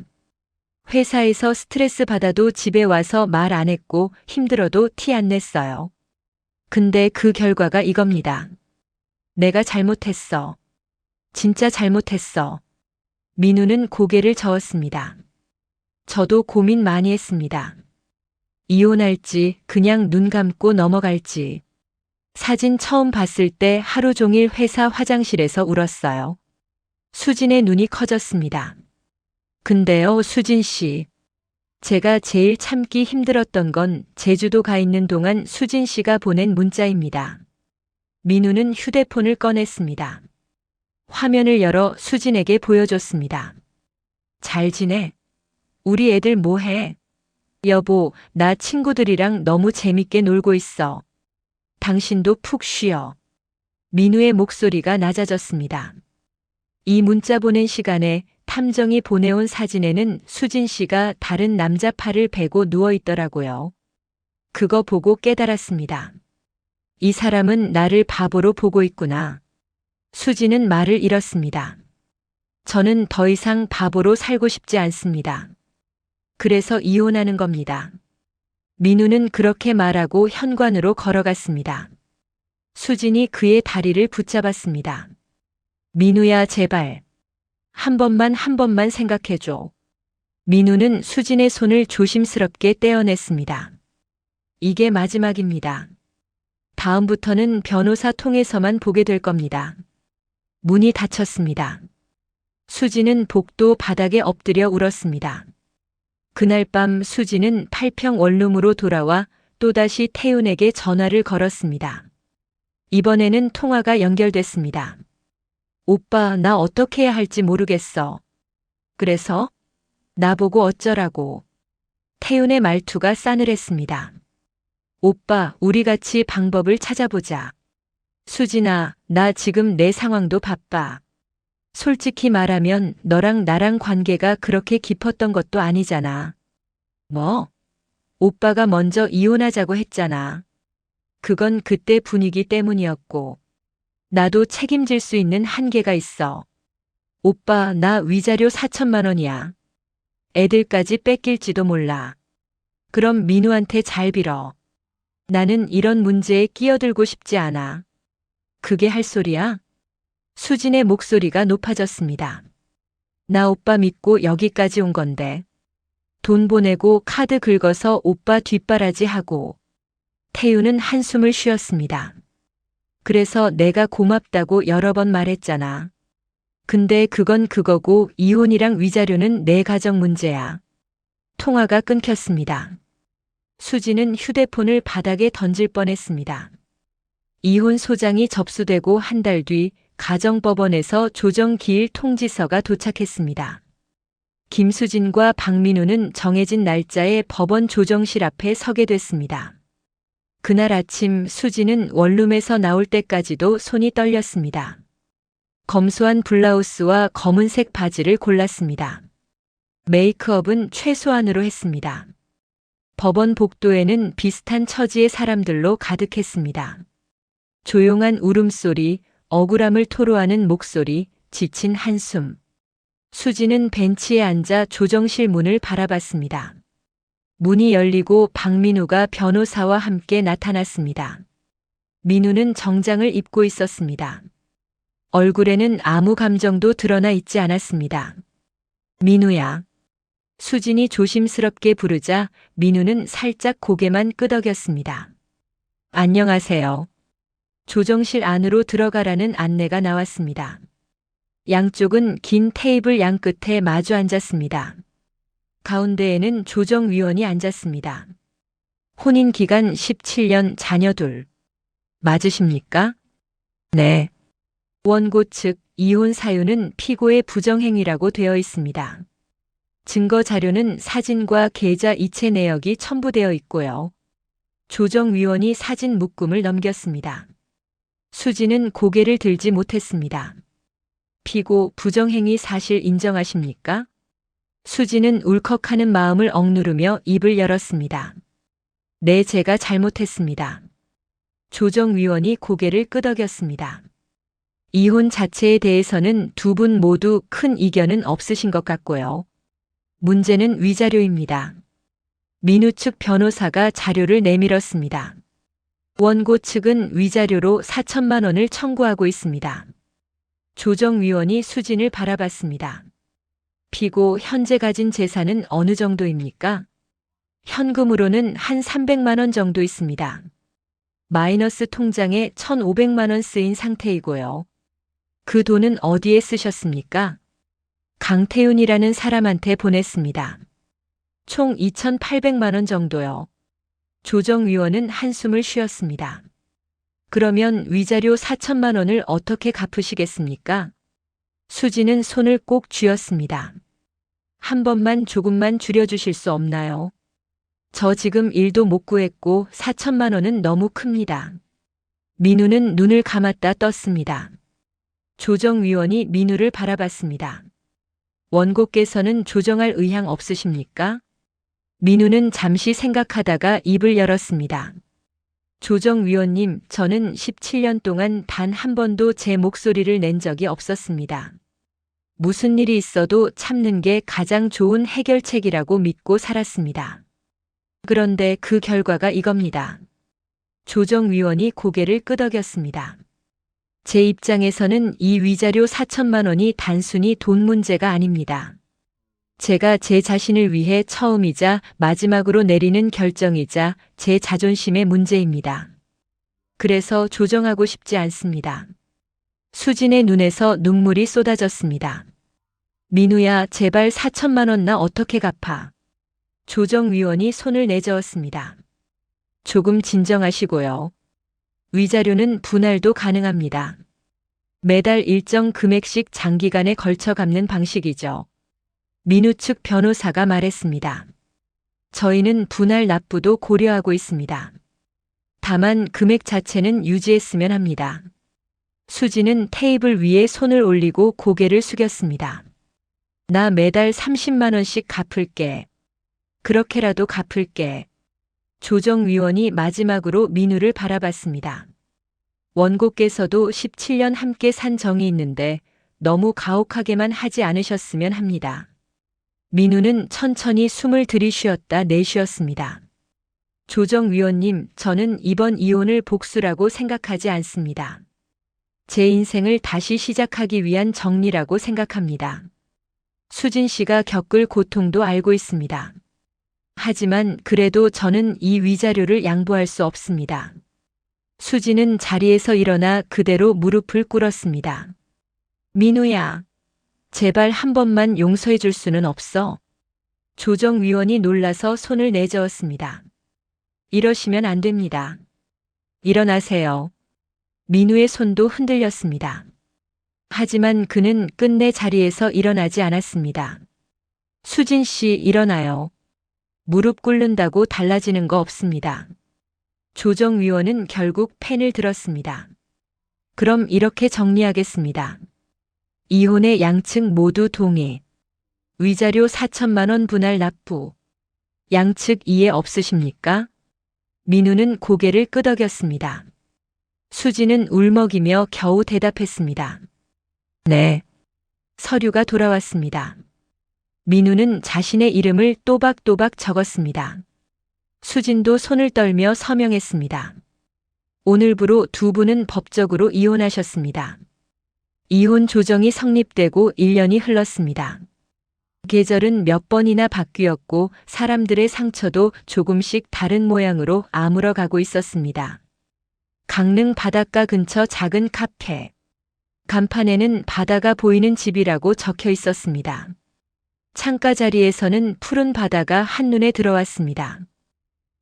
회사에서 스트레스 받아도 집에 와서 말 안 했고 힘들어도 티 안 냈어요. 근데 그 결과가 이겁니다. 내가 잘못했어. 진짜 잘못했어. 민우는 고개를 저었습니다. 저도 고민 많이 했습니다. 이혼할지 그냥 눈 감고 넘어갈지. 사진 처음 봤을 때 하루 종일 회사 화장실에서 울었어요. 수진의 눈이 커졌습니다. 근데요, 수진 씨. 제가 제일 참기 힘들었던 건 제주도 가 있는 동안 수진 씨가 보낸 문자입니다. 민우는 휴대폰을 꺼냈습니다. 화면을 열어 수진에게 보여줬습니다. 잘 지내? 우리 애들 뭐해? 여보, 나 친구들이랑 너무 재밌게 놀고 있어. 당신도 푹 쉬어. 민우의 목소리가 낮아졌습니다. 이 문자 보낸 시간에 탐정이 보내온 사진에는 수진 씨가 다른 남자 팔을 베고 누워 있더라고요. 그거 보고 깨달았습니다. 이 사람은 나를 바보로 보고 있구나. 수지는 말을 잃었습니다. 저는 더 이상 바보로 살고 싶지 않습니다. 그래서 이혼하는 겁니다. 민우는 그렇게 말하고 현관으로 걸어갔습니다. 수진이 그의 다리를 붙잡았습니다. 민우야, 제발. 한 번만 생각해줘. 민우는 수진의 손을 조심스럽게 떼어냈습니다. 이게 마지막입니다. 다음부터는 변호사 통해서만 보게 될 겁니다. 문이 닫혔습니다. 수지는 복도 바닥에 엎드려 울었습니다. 그날 밤 수지는 8평 원룸으로 돌아와 또다시 태윤에게 전화를 걸었습니다. 이번에는 통화가 연결됐습니다. 오빠, 나 어떻게 해야 할지 모르겠어. 그래서? 나보고 어쩌라고. 태윤의 말투가 싸늘했습니다. 오빠, 우리 같이 방법을 찾아보자. 수진아, 나 지금 내 상황도 바빠. 솔직히 말하면 너랑 나랑 관계가 그렇게 깊었던 것도 아니잖아. 뭐? 오빠가 먼저 이혼하자고 했잖아. 그건 그때 분위기 때문이었고, 나도 책임질 수 있는 한계가 있어. 오빠, 나 위자료 4천만 원이야. 애들까지 뺏길지도 몰라. 그럼 민우한테 잘 빌어. 나는 이런 문제에 끼어들고 싶지 않아. 그게 할 소리야? 수진의 목소리가 높아졌습니다. 나 오빠 믿고 여기까지 온 건데. 돈 보내고 카드 긁어서 오빠 뒷바라지 하고. 태우는 한숨을 쉬었습니다. 그래서 내가 고맙다고 여러 번 말했잖아. 근데 그건 그거고 이혼이랑 위자료는 내 가정 문제야. 통화가 끊겼습니다. 수지는 휴대폰을 바닥에 던질 뻔했습니다. 이혼 소장이 접수되고 한 달 뒤 가정법원에서 조정기일 통지서가 도착했습니다. 김수진과 박민우는 정해진 날짜에 법원 조정실 앞에 서게 됐습니다. 그날 아침 수지는 원룸에서 나올 때까지도 손이 떨렸습니다. 검소한 블라우스와 검은색 바지를 골랐습니다. 메이크업은 최소한으로 했습니다. 법원 복도에는 비슷한 처지의 사람들로 가득했습니다. 조용한 울음소리, 억울함을 토로하는 목소리, 지친 한숨. 수지는 벤치에 앉아 조정실 문을 바라봤습니다. 문이 열리고 박민우가 변호사와 함께 나타났습니다. 민우는 정장을 입고 있었습니다. 얼굴에는 아무 감정도 드러나 있지 않았습니다. 민우야. 수진이 조심스럽게 부르자 민우는 살짝 고개만 끄덕였습니다. 안녕하세요. 조정실 안으로 들어가라는 안내가 나왔습니다. 양쪽은 긴 테이블 양끝에 마주 앉았습니다. 가운데에는 조정위원이 앉았습니다. 혼인 기간 17년 자녀 둘. 맞으십니까? 네. 원고 측 이혼 사유는 피고의 부정행위라고 되어 있습니다. 증거 자료는 사진과 계좌 이체 내역이 첨부되어 있고요. 조정위원이 사진 묶음을 넘겼습니다. 수지는 고개를 들지 못했습니다. 피고 부정행위 사실 인정하십니까? 수지는 울컥하는 마음을 억누르며 입을 열었습니다. 네, 제가 잘못했습니다. 조정위원이 고개를 끄덕였습니다. 이혼 자체에 대해서는 두 분 모두 큰 이견은 없으신 것 같고요. 문제는 위자료입니다. 민우 측 변호사가 자료를 내밀었습니다. 원고 측은 위자료로 4천만 원을 청구하고 있습니다. 조정위원이 수진을 바라봤습니다. 피고 현재 가진 재산은 어느 정도입니까? 현금으로는 한 300만 원 정도 있습니다. 마이너스 통장에 1,500만 원 쓰인 상태이고요. 그 돈은 어디에 쓰셨습니까? 강태훈이라는 사람한테 보냈습니다. 총 2,800만 원 정도요. 조정위원은 한숨을 쉬었습니다. 그러면 위자료 4천만 원을 어떻게 갚으시겠습니까? 수지는 손을 꼭 쥐었습니다. 한 번만 조금만 줄여주실 수 없나요? 저 지금 일도 못 구했고 4천만 원은 너무 큽니다. 민우는 눈을 감았다 떴습니다. 조정위원이 민우를 바라봤습니다. 원고께서는 조정할 의향 없으십니까? 민우는 잠시 생각하다가 입을 열었습니다. 조정위원님, 저는 17년 동안 단 한 번도 제 목소리를 낸 적이 없었습니다. 무슨 일이 있어도 참는 게 가장 좋은 해결책이라고 믿고 살았습니다. 그런데 그 결과가 이겁니다. 조정위원이 고개를 끄덕였습니다. 제 입장에서는 이 위자료 4천만 원이 단순히 돈 문제가 아닙니다. 제가 제 자신을 위해 처음이자 마지막으로 내리는 결정이자 제 자존심의 문제입니다. 그래서 조정하고 싶지 않습니다. 수진의 눈에서 눈물이 쏟아졌습니다. 민우야, 제발 4천만 원 나 어떻게 갚아? 조정위원이 손을 내저었습니다. 조금 진정하시고요. 위자료는 분할도 가능합니다. 매달 일정 금액씩 장기간에 걸쳐 갚는 방식이죠. 민우 측 변호사가 말했습니다. 저희는 분할 납부도 고려하고 있습니다. 다만 금액 자체는 유지했으면 합니다. 수지는 테이블 위에 손을 올리고 고개를 숙였습니다. 나 매달 30만 원씩 갚을게. 그렇게라도 갚을게. 조정위원이 마지막으로 민우를 바라봤습니다. 원고께서도 17년 함께 산 정이 있는데 너무 가혹하게만 하지 않으셨으면 합니다. 민우는 천천히 숨을 들이쉬었다 내쉬었습니다. 조정위원님, 저는 이번 이혼을 복수라고 생각하지 않습니다. 제 인생을 다시 시작하기 위한 정리라고 생각합니다. 수진 씨가 겪을 고통도 알고 있습니다. 하지만 그래도 저는 이 위자료를 양보할 수 없습니다. 수진은 자리에서 일어나 그대로 무릎을 꿇었습니다. 민우야, 제발 한 번만 용서해 줄 수는 없어. 조정위원이 놀라서 손을 내저었습니다. 이러시면 안 됩니다. 일어나세요. 민우의 손도 흔들렸습니다. 하지만 그는 끝내 자리에서 일어나지 않았습니다. 수진 씨, 일어나요. 무릎 꿇는다고 달라지는 거 없습니다. 조정위원은 결국 펜을 들었습니다. 그럼 이렇게 정리하겠습니다. 이혼의 양측 모두 동의. 위자료 4천만 원 분할 납부. 양측 이해 없으십니까? 민우는 고개를 끄덕였습니다. 수지는 울먹이며 겨우 대답했습니다. 네. 서류가 돌아왔습니다. 민우는 자신의 이름을 또박또박 적었습니다. 수진도 손을 떨며 서명했습니다. 오늘부로 두 분은 법적으로 이혼하셨습니다. 이혼 조정이 성립되고 1년이 흘렀습니다. 계절은 몇 번이나 바뀌었고 사람들의 상처도 조금씩 다른 모양으로 아물어 가고 있었습니다. 강릉 바닷가 근처 작은 카페. 간판에는 바다가 보이는 집이라고 적혀 있었습니다. 창가 자리에서는 푸른 바다가 한눈에 들어왔습니다.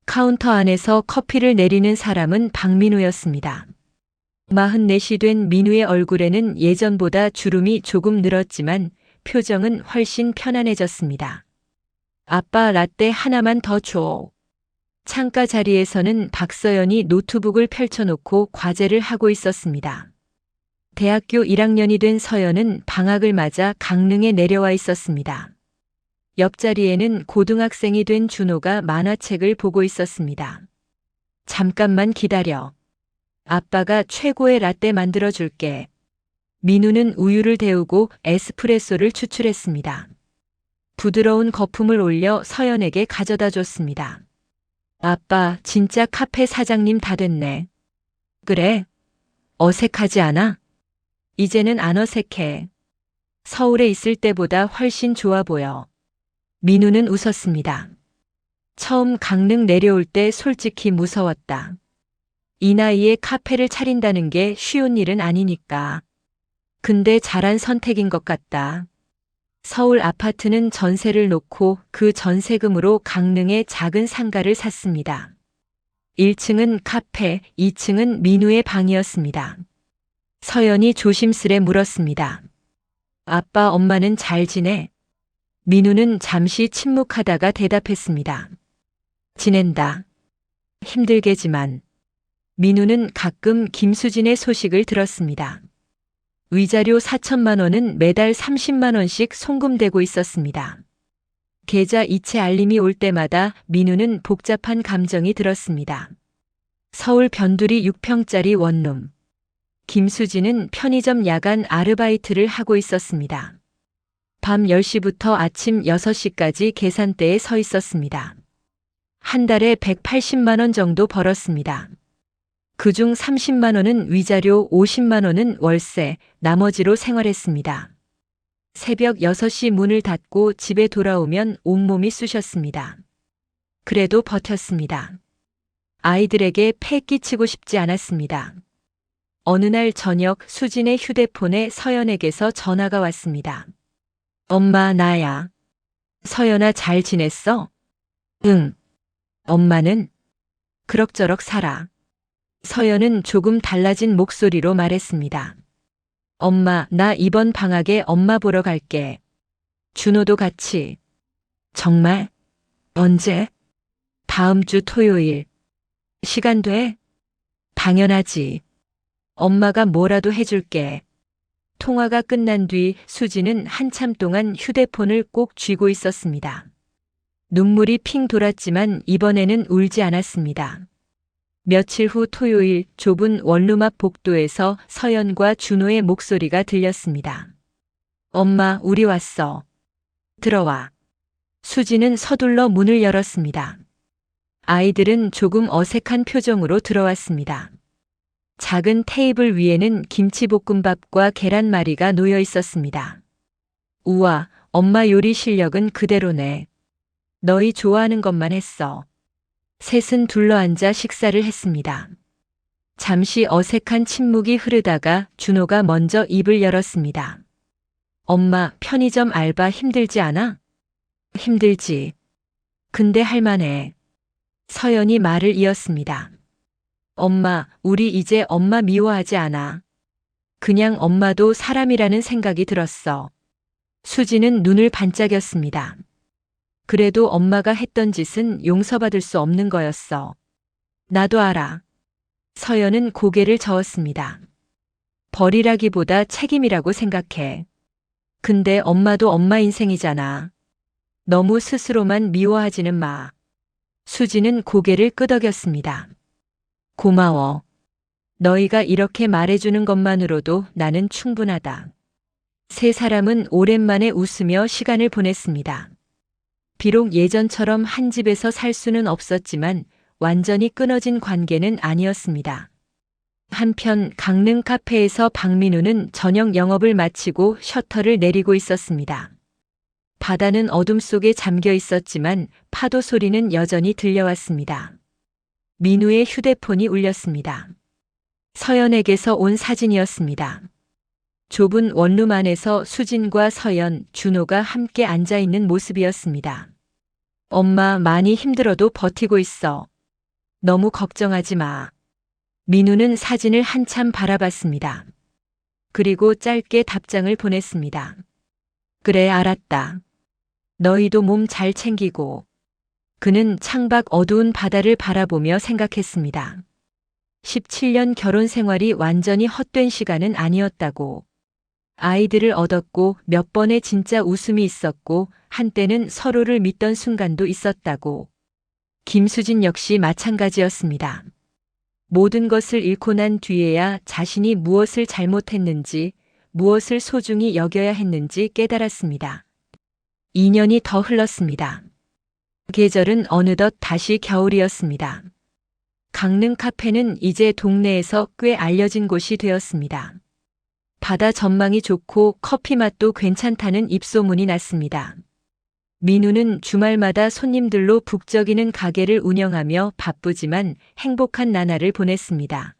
카운터 안에서 커피를 내리는 사람은 박민우였습니다. 44이 된 민우의 얼굴에는 예전보다 주름이 조금 늘었지만 표정은 훨씬 편안해졌습니다. 아빠, 라떼 하나만 더 줘. 창가 자리에서는 박서연이 노트북을 펼쳐놓고 과제를 하고 있었습니다. 대학교 1학년이 된 서연은 방학을 맞아 강릉에 내려와 있었습니다. 옆자리에는 고등학생이 된 준호가 만화책을 보고 있었습니다. 잠깐만 기다려. 아빠가 최고의 라떼 만들어줄게. 민우는 우유를 데우고 에스프레소를 추출했습니다. 부드러운 거품을 올려 서연에게 가져다 줬습니다. 아빠, 진짜 카페 사장님 다 됐네. 그래? 어색하지 않아? 이제는 안 어색해. 서울에 있을 때보다 훨씬 좋아 보여. 민우는 웃었습니다. 처음 강릉 내려올 때 솔직히 무서웠다. 이 나이에 카페를 차린다는 게 쉬운 일은 아니니까. 근데 잘한 선택인 것 같다. 서울 아파트는 전세를 놓고 그 전세금으로 강릉에 작은 상가를 샀습니다. 1층은 카페, 2층은 민우의 방이었습니다. 서연이 조심스레 물었습니다. 아빠, 엄마는 잘 지내? 민우는 잠시 침묵하다가 대답했습니다. 지낸다. 힘들게지만. 민우는 가끔 김수진의 소식을 들었습니다. 위자료 4천만 원은 매달 30만 원씩 송금되고 있었습니다. 계좌 이체 알림이 올 때마다 민우는 복잡한 감정이 들었습니다. 서울 변두리 6평짜리 원룸. 김수진은 편의점 야간 아르바이트를 하고 있었습니다. 밤 10시부터 아침 6시까지 계산대에 서 있었습니다. 한 달에 180만 원 정도 벌었습니다. 그중 30만 원은 위자료, 50만 원은 월세, 나머지로 생활했습니다. 새벽 6시 문을 닫고 집에 돌아오면 온몸이 쑤셨습니다. 그래도 버텼습니다. 아이들에게 패 끼치고 싶지 않았습니다. 어느 날 저녁 수진의 휴대폰에 서연에게서 전화가 왔습니다. 엄마, 나야. 서연아, 잘 지냈어? 응. 엄마는? 그럭저럭 살아. 서연은 조금 달라진 목소리로 말했습니다. 엄마, 나 이번 방학에 엄마 보러 갈게. 준호도 같이. 정말? 언제? 다음 주 토요일. 시간 돼? 당연하지. 엄마가 뭐라도 해줄게. 통화가 끝난 뒤 수지는 한참 동안 휴대폰을 꼭 쥐고 있었습니다. 눈물이 핑 돌았지만 이번에는 울지 않았습니다. 며칠 후 토요일 좁은 원룸 앞 복도에서 서연과 준호의 목소리가 들렸습니다. 엄마, 우리 왔어. 들어와. 수지는 서둘러 문을 열었습니다. 아이들은 조금 어색한 표정으로 들어왔습니다. 작은 테이블 위에는 김치볶음밥과 계란말이가 놓여 있었습니다. 우와, 엄마 요리 실력은 그대로네. 너희 좋아하는 것만 했어. 셋은 둘러앉아 식사를 했습니다. 잠시 어색한 침묵이 흐르다가 준호가 먼저 입을 열었습니다. 엄마, 편의점 알바 힘들지 않아? 힘들지. 근데 할만해. 서연이 말을 이었습니다. 엄마, 우리 이제 엄마 미워하지 않아. 그냥 엄마도 사람이라는 생각이 들었어. 수지는 눈을 반짝였습니다. 그래도 엄마가 했던 짓은 용서받을 수 없는 거였어. 나도 알아. 서연은 고개를 저었습니다. 벌이라기보다 책임이라고 생각해. 근데 엄마도 엄마 인생이잖아. 너무 스스로만 미워하지는 마. 수지는 고개를 끄덕였습니다. 고마워. 너희가 이렇게 말해주는 것만으로도 나는 충분하다. 세 사람은 오랜만에 웃으며 시간을 보냈습니다. 비록 예전처럼 한 집에서 살 수는 없었지만 완전히 끊어진 관계는 아니었습니다. 한편 강릉 카페에서 박민우는 저녁 영업을 마치고 셔터를 내리고 있었습니다. 바다는 어둠 속에 잠겨 있었지만 파도 소리는 여전히 들려왔습니다. 민우의 휴대폰이 울렸습니다. 서연에게서 온 사진이었습니다. 좁은 원룸 안에서 수진과 서연, 준호가 함께 앉아 있는 모습이었습니다. 엄마, 많이 힘들어도 버티고 있어. 너무 걱정하지 마. 민우는 사진을 한참 바라봤습니다. 그리고 짧게 답장을 보냈습니다. 그래, 알았다. 너희도 몸 잘 챙기고. 그는 창밖 어두운 바다를 바라보며 생각했습니다. 17년 결혼 생활이 완전히 헛된 시간은 아니었다고. 아이들을 얻었고 몇 번의 진짜 웃음이 있었고 한때는 서로를 믿던 순간도 있었다고. 김수진 역시 마찬가지였습니다. 모든 것을 잃고 난 뒤에야 자신이 무엇을 잘못했는지, 무엇을 소중히 여겨야 했는지 깨달았습니다. 2년이 더 흘렀습니다. 계절은 어느덧 다시 겨울이었습니다. 강릉 카페는 이제 동네에서 꽤 알려진 곳이 되었습니다. 바다 전망이 좋고 커피 맛도 괜찮다는 입소문이 났습니다. 민우는 주말마다 손님들로 북적이는 가게를 운영하며 바쁘지만 행복한 나날을 보냈습니다.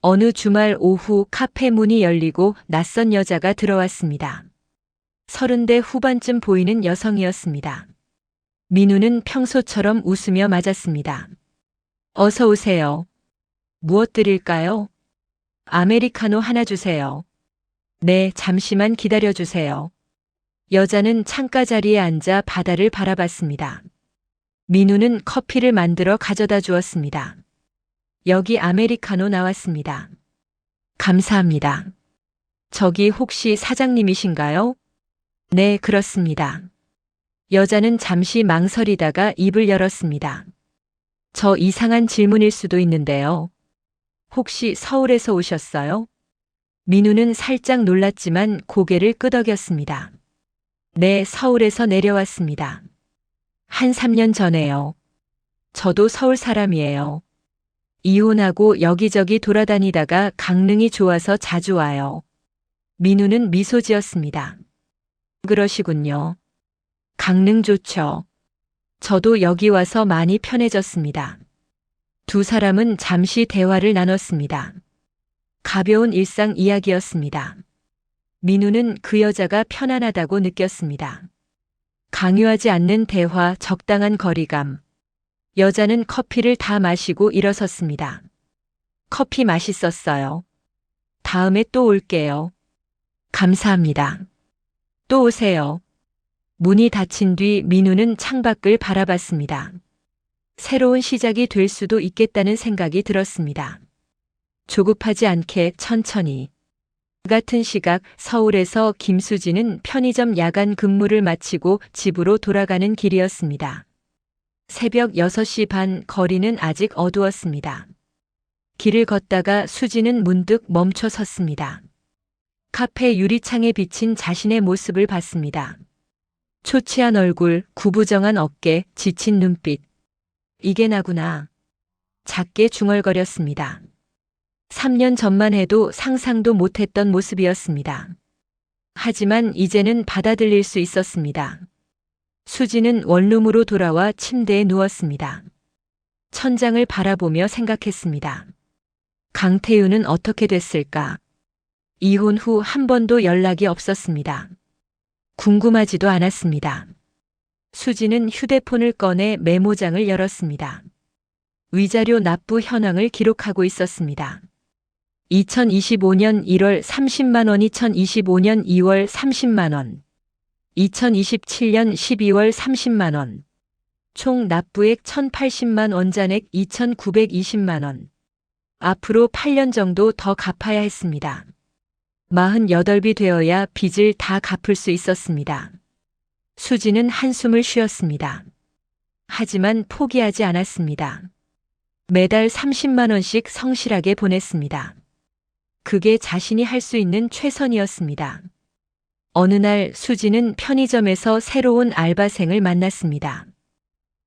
어느 주말 오후 카페 문이 열리고 낯선 여자가 들어왔습니다. 30대 후반쯤 보이는 여성이었습니다. 민우는 평소처럼 웃으며 맞았습니다. 어서 오세요. 무엇 드릴까요? 아메리카노 하나 주세요. 네, 잠시만 기다려주세요. 여자는 창가 자리에 앉아 바다를 바라봤습니다. 민우는 커피를 만들어 가져다 주었습니다. 여기 아메리카노 나왔습니다. 감사합니다. 저기 혹시 사장님이신가요? 네, 그렇습니다. 여자는 잠시 망설이다가 입을 열었습니다. 저 이상한 질문일 수도 있는데요. 혹시 서울에서 오셨어요? 민우는 살짝 놀랐지만 고개를 끄덕였습니다. 네, 서울에서 내려왔습니다. 한 3년 전에요. 저도 서울 사람이에요. 이혼하고 여기저기 돌아다니다가 강릉이 좋아서 자주 와요. 민우는 미소 지었습니다. 그러시군요. 강릉 좋죠. 저도 여기 와서 많이 편해졌습니다. 두 사람은 잠시 대화를 나눴습니다. 가벼운 일상 이야기였습니다. 민우는 그 여자가 편안하다고 느꼈습니다. 강요하지 않는 대화, 적당한 거리감. 여자는 커피를 다 마시고 일어섰습니다. 커피 맛있었어요. 다음에 또 올게요. 감사합니다. 또 오세요. 문이 닫힌 뒤 민우는 창밖을 바라봤습니다. 새로운 시작이 될 수도 있겠다는 생각이 들었습니다. 조급하지 않게 천천히. 같은 시각 서울에서 김수진은 편의점 야간 근무를 마치고 집으로 돌아가는 길이었습니다. 새벽 6시 반, 거리는 아직 어두웠습니다. 길을 걷다가 수진은 문득 멈춰 섰습니다. 카페 유리창에 비친 자신의 모습을 봤습니다. 초췌한 얼굴, 구부정한 어깨, 지친 눈빛. 이게 나구나. 작게 중얼거렸습니다. 3년 전만 해도 상상도 못했던 모습이었습니다. 하지만 이제는 받아들일 수 있었습니다. 수지는 원룸으로 돌아와 침대에 누웠습니다. 천장을 바라보며 생각했습니다. 강태윤은 어떻게 됐을까? 이혼 후 한 번도 연락이 없었습니다. 궁금하지도 않았습니다. 수지는 휴대폰을 꺼내 메모장을 열었습니다. 위자료 납부 현황을 기록하고 있었습니다. 2025년 1월 30만 원, 2025년 2월 30만 원, 2027년 12월 30만 원, 총 납부액 1,080만 원, 잔액 2,920만 원. 앞으로 8년 정도 더 갚아야 했습니다. 48이 되어야 빚을 다 갚을 수 있었습니다. 수지는 한숨을 쉬었습니다. 하지만 포기하지 않았습니다. 매달 30만 원씩 성실하게 보냈습니다. 그게 자신이 할 수 있는 최선이었습니다. 어느 날 수지는 편의점에서 새로운 알바생을 만났습니다.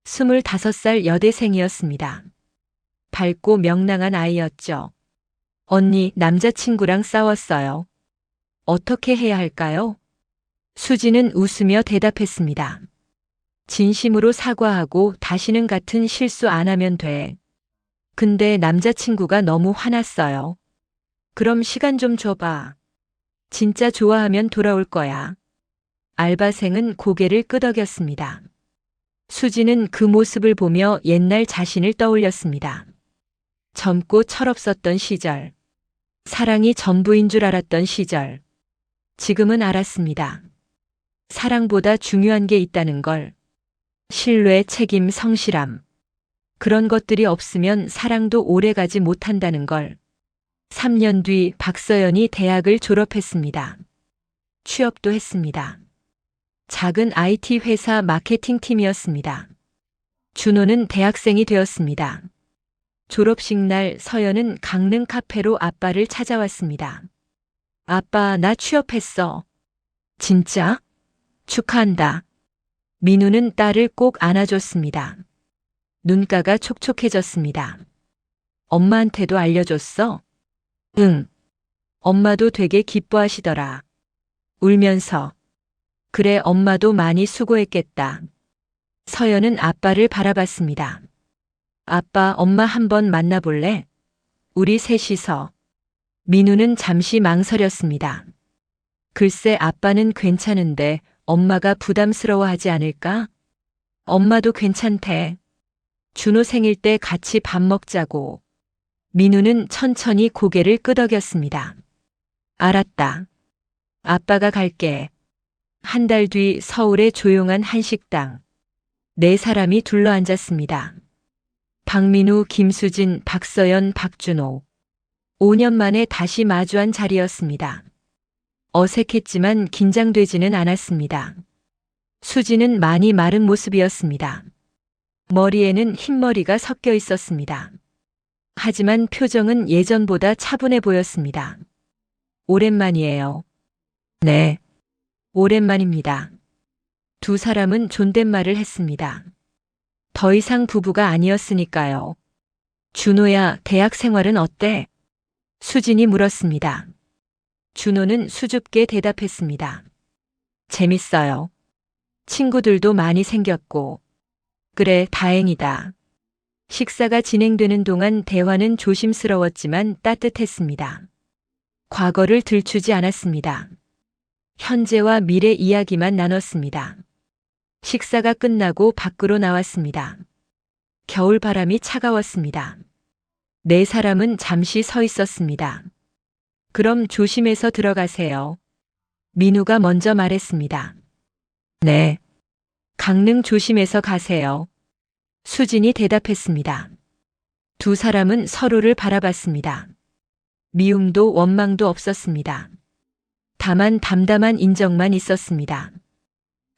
25살 여대생이었습니다. 밝고 명랑한 아이였죠. 언니, 남자친구랑 싸웠어요. 어떻게 해야 할까요? 수지는 웃으며 대답했습니다. 진심으로 사과하고 다시는 같은 실수 안 하면 돼. 근데 남자친구가 너무 화났어요. 그럼 시간 좀 줘봐. 진짜 좋아하면 돌아올 거야. 알바생은 고개를 끄덕였습니다. 수지는 그 모습을 보며 옛날 자신을 떠올렸습니다. 젊고 철없었던 시절. 사랑이 전부인 줄 알았던 시절. 지금은 알았습니다. 사랑보다 중요한 게 있다는 걸. 신뢰, 책임, 성실함. 그런 것들이 없으면 사랑도 오래가지 못한다는 걸. 3년 뒤 박서연이 대학을 졸업했습니다. 취업도 했습니다. 작은 IT 회사 마케팅 팀이었습니다. 준호는 대학생이 되었습니다. 졸업식 날 서연은 강릉 카페로 아빠를 찾아왔습니다. 아빠, 나 취업했어. 진짜? 축하한다. 민우는 딸을 꼭 안아줬습니다. 눈가가 촉촉해졌습니다. 엄마한테도 알려줬어? 응. 엄마도 되게 기뻐하시더라. 울면서. 그래, 엄마도 많이 수고했겠다. 서연은 아빠를 바라봤습니다. 아빠, 엄마 한번 만나볼래? 우리 셋이서. 민우는 잠시 망설였습니다. 글쎄, 아빠는 괜찮은데 엄마가 부담스러워하지 않을까? 엄마도 괜찮대. 준호 생일 때 같이 밥 먹자고. 민우는 천천히 고개를 끄덕였습니다. 알았다. 아빠가 갈게. 한 달 뒤 서울의 조용한 한식당. 4사람이 둘러앉았습니다. 박민우, 김수진, 박서연, 박준호. 5년 만에 다시 마주한 자리였습니다. 어색했지만 긴장되지는 않았습니다. 수지는 많이 마른 모습이었습니다. 머리에는 흰머리가 섞여 있었습니다. 하지만 표정은 예전보다 차분해 보였습니다. 오랜만이에요. 네. 오랜만입니다. 두 사람은 존댓말을 했습니다. 더 이상 부부가 아니었으니까요. 준호야, 대학 생활은 어때? 수진이 물었습니다. 준호는 수줍게 대답했습니다. 재밌어요. 친구들도 많이 생겼고. 그래, 다행이다. 식사가 진행되는 동안 대화는 조심스러웠지만 따뜻했습니다. 과거를 들추지 않았습니다. 현재와 미래 이야기만 나눴습니다. 식사가 끝나고 밖으로 나왔습니다. 겨울바람이 차가웠습니다. 4사람은 잠시 서 있었습니다. 그럼 조심해서 들어가세요. 민우가 먼저 말했습니다. 네. 강릉 조심해서 가세요. 수진이 대답했습니다. 두 사람은 서로를 바라봤습니다. 미움도 원망도 없었습니다. 다만 담담한 인정만 있었습니다.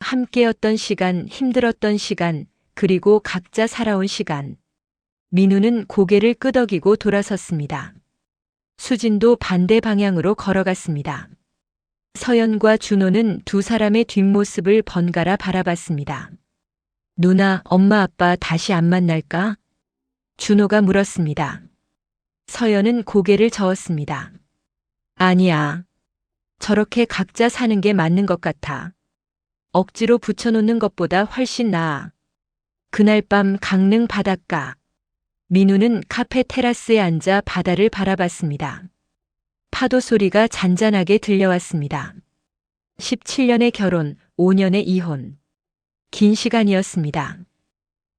함께였던 시간, 힘들었던 시간, 그리고 각자 살아온 시간. 민우는 고개를 끄덕이고 돌아섰습니다. 수진도 반대 방향으로 걸어갔습니다. 서연과 준호는 두 사람의 뒷모습을 번갈아 바라봤습니다. 누나, 엄마, 아빠 다시 안 만날까? 준호가 물었습니다. 서연은 고개를 저었습니다. 아니야. 저렇게 각자 사는 게 맞는 것 같아. 억지로 붙여놓는 것보다 훨씬 나아. 그날 밤 강릉 바닷가. 민우는 카페 테라스에 앉아 바다를 바라봤습니다. 파도 소리가 잔잔하게 들려왔습니다. 17년의 결혼, 5년의 이혼. 긴 시간이었습니다.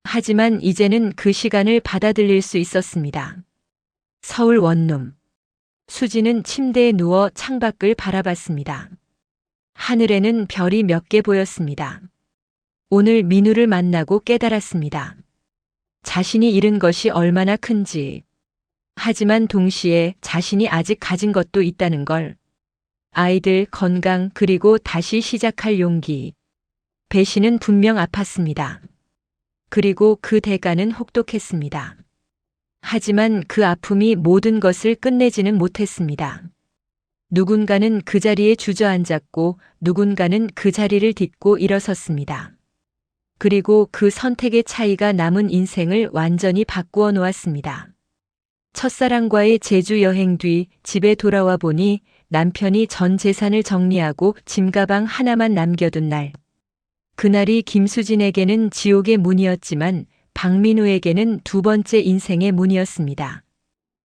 하지만 이제는 그 시간을 받아들일 수 있었습니다. 서울 원룸. 수지는 침대에 누워 창밖을 바라봤습니다. 하늘에는 별이 몇 개 보였습니다. 오늘 민우를 만나고 깨달았습니다. 자신이 잃은 것이 얼마나 큰지. 하지만 동시에 자신이 아직 가진 것도 있다는 걸. 아이들, 건강, 그리고 다시 시작할 용기. 배신은 분명 아팠습니다. 그리고 그 대가는 혹독했습니다. 하지만 그 아픔이 모든 것을 끝내지는 못했습니다. 누군가는 그 자리에 주저앉았고 누군가는 그 자리를 딛고 일어섰습니다. 그리고 그 선택의 차이가 남은 인생을 완전히 바꾸어 놓았습니다. 첫사랑과의 제주 여행 뒤 집에 돌아와 보니 남편이 전 재산을 정리하고 짐가방 하나만 남겨둔 날. 그날이 김수진에게는 지옥의 문이었지만 박민우에게는 두 번째 인생의 문이었습니다.